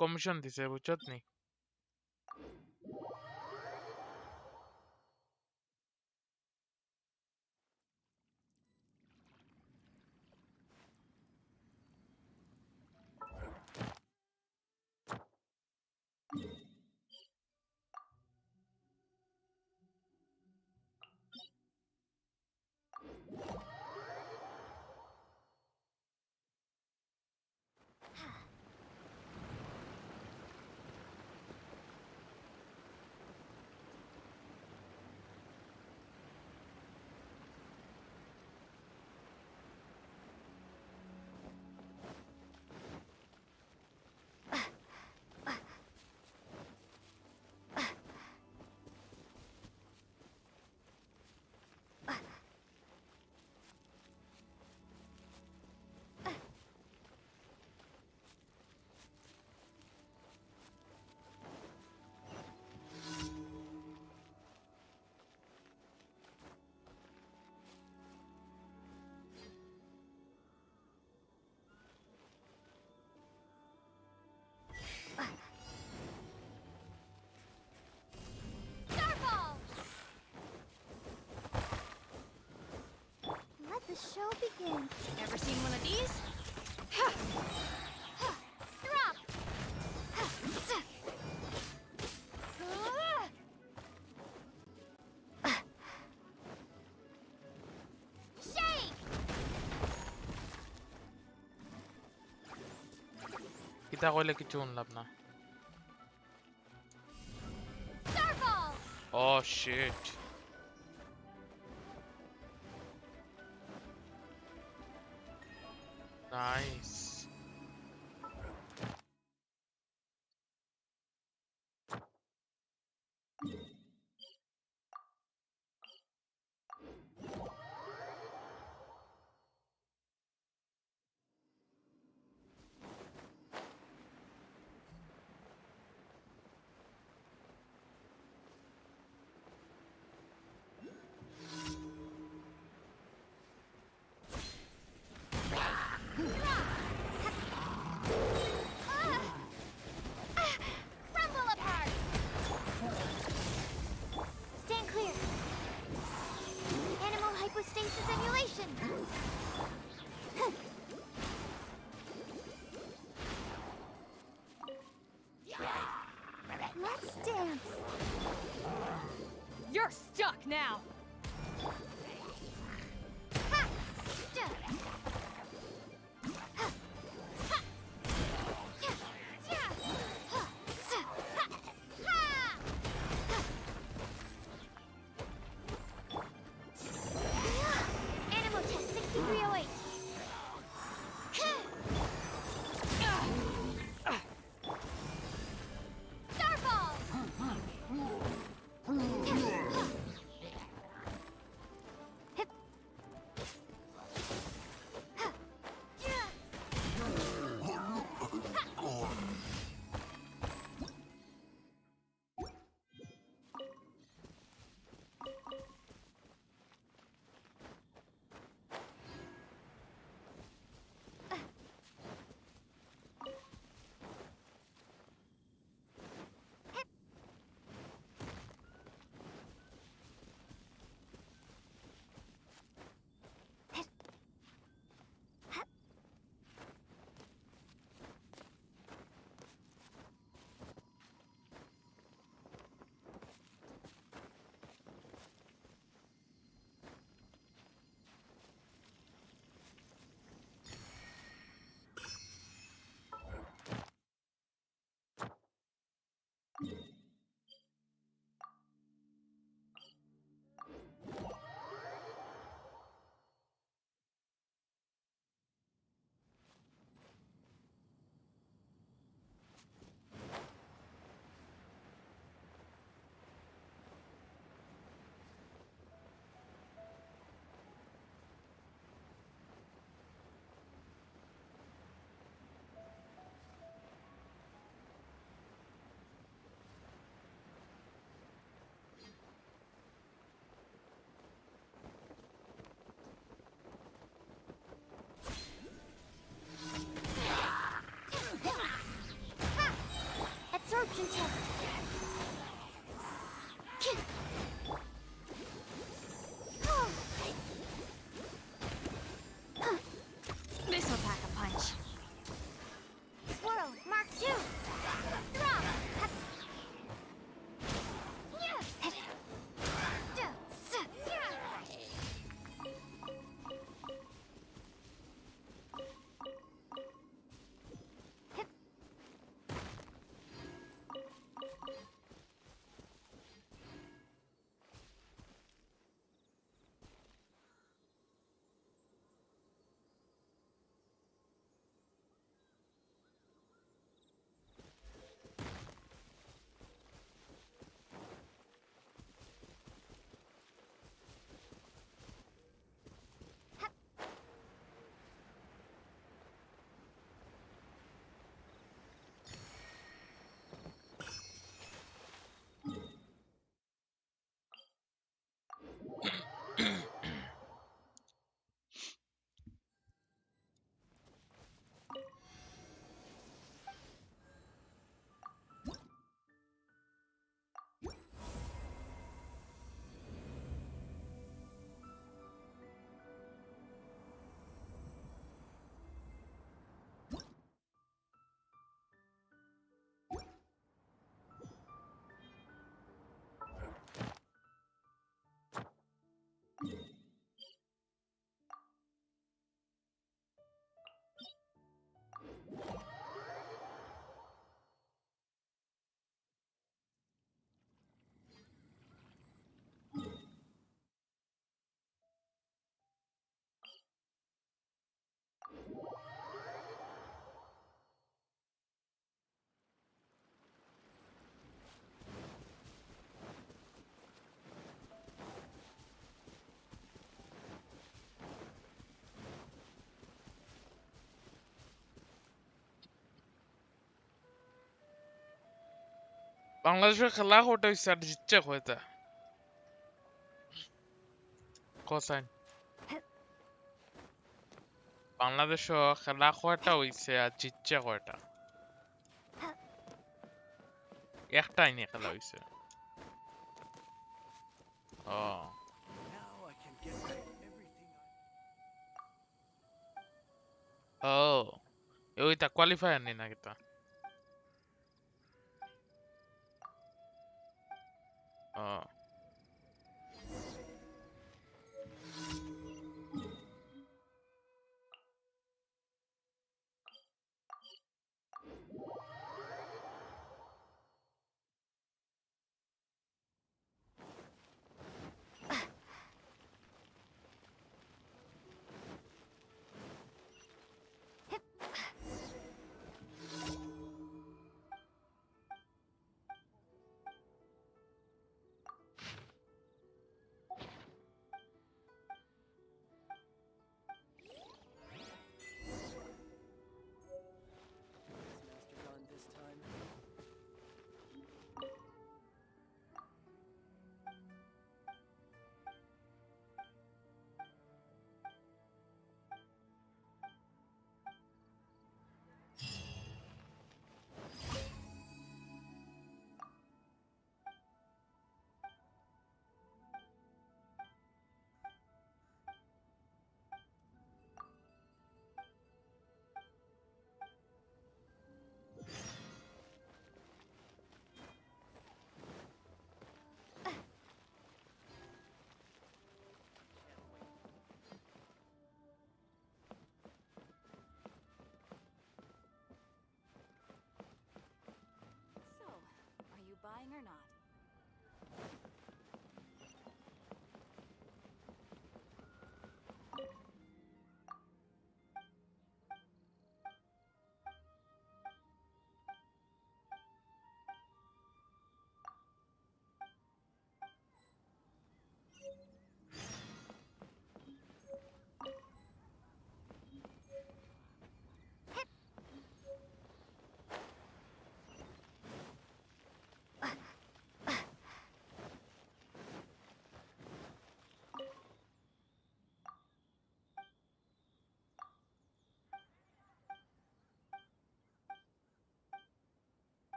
Commission दिसे बुझत नाही. Let the show begin. Ever seen one of these? Drop. Shake. Kita ko lagi chun lab na. Starfall. Oh shit. Nice. Crumble apart. Stand clear. Animal hypostasis emulation. Let's dance. You're stuck now! Animal test 6308. Perception test. This'll pack a punch. Swirl, Mark 2. Drop. বাংলাদেশের খেলা ওটা হইছে আর জিতছে হইতে cosine বাংলাদেশও খেলা কয়টা হইছে আর জিতছে কয়টা একটাই নিয়ে খেলা হইছে ও ও ওইটা কোয়ালিফায়ার নি না কিতা ও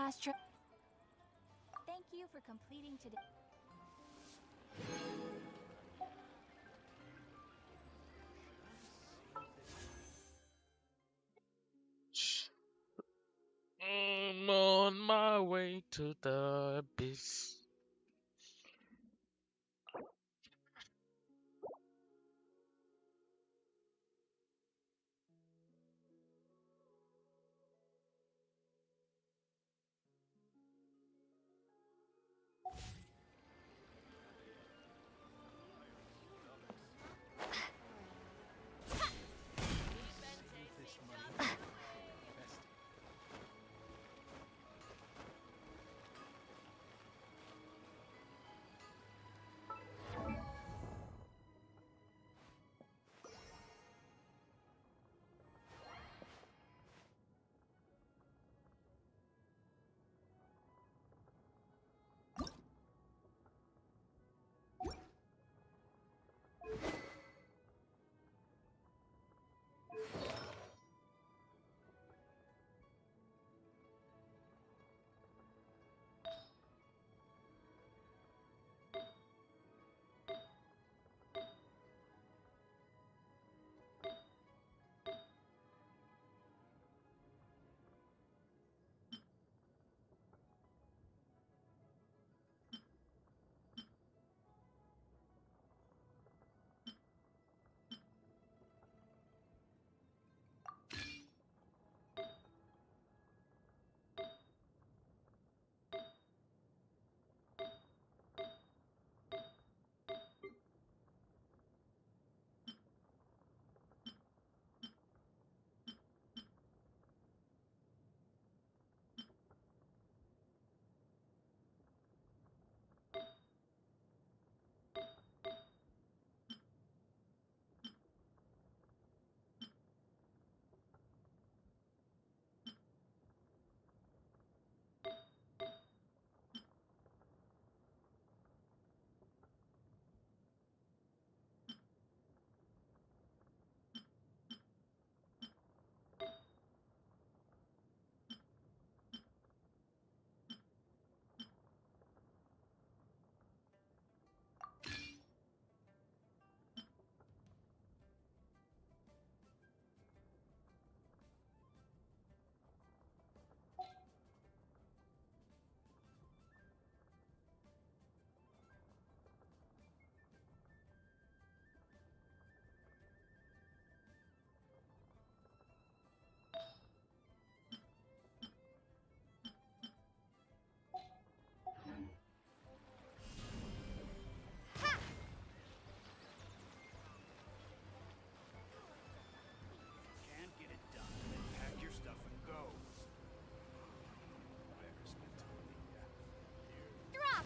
Astro. Thank you for completing today. I'm on my way to the abyss. Can't get it done, then pack your stuff and go. Where's Metalia? Drop!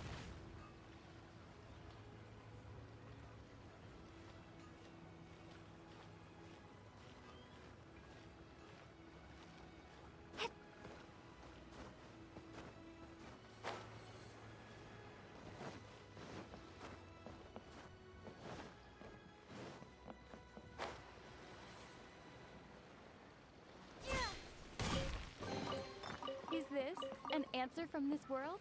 Is this an answer from this world?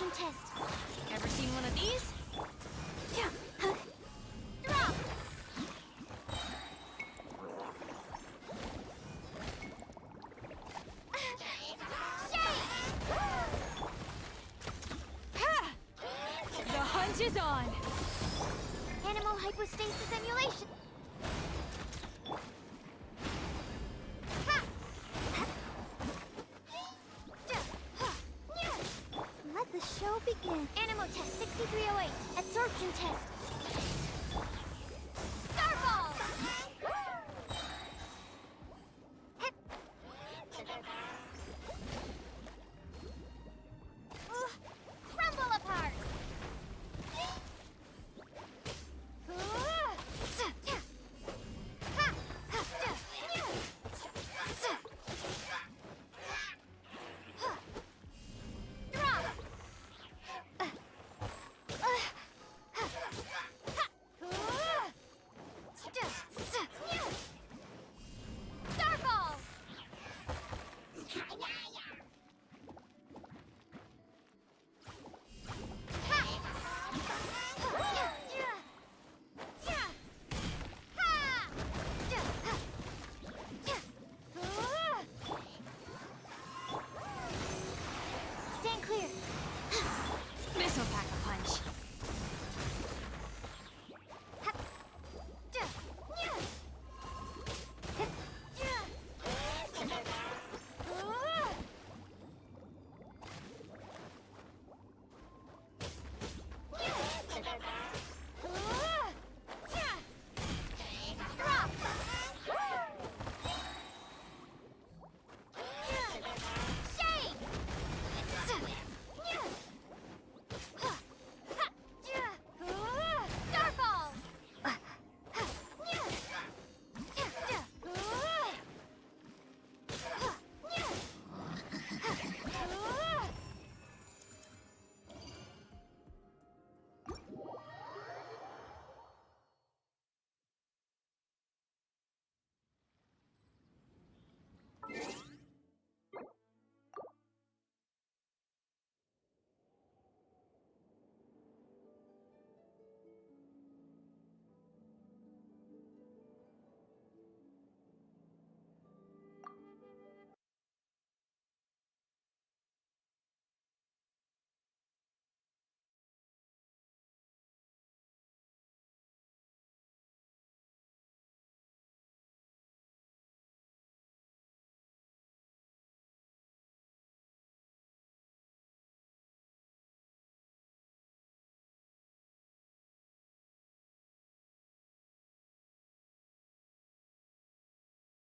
Absorption test. Ever seen one of these? Drop! The hunt is on! Animal hypostasis emulation. Let the show begin. Animal test 6308. Absorption test. Starball! Crumble apart! Stand clear. Missile pack.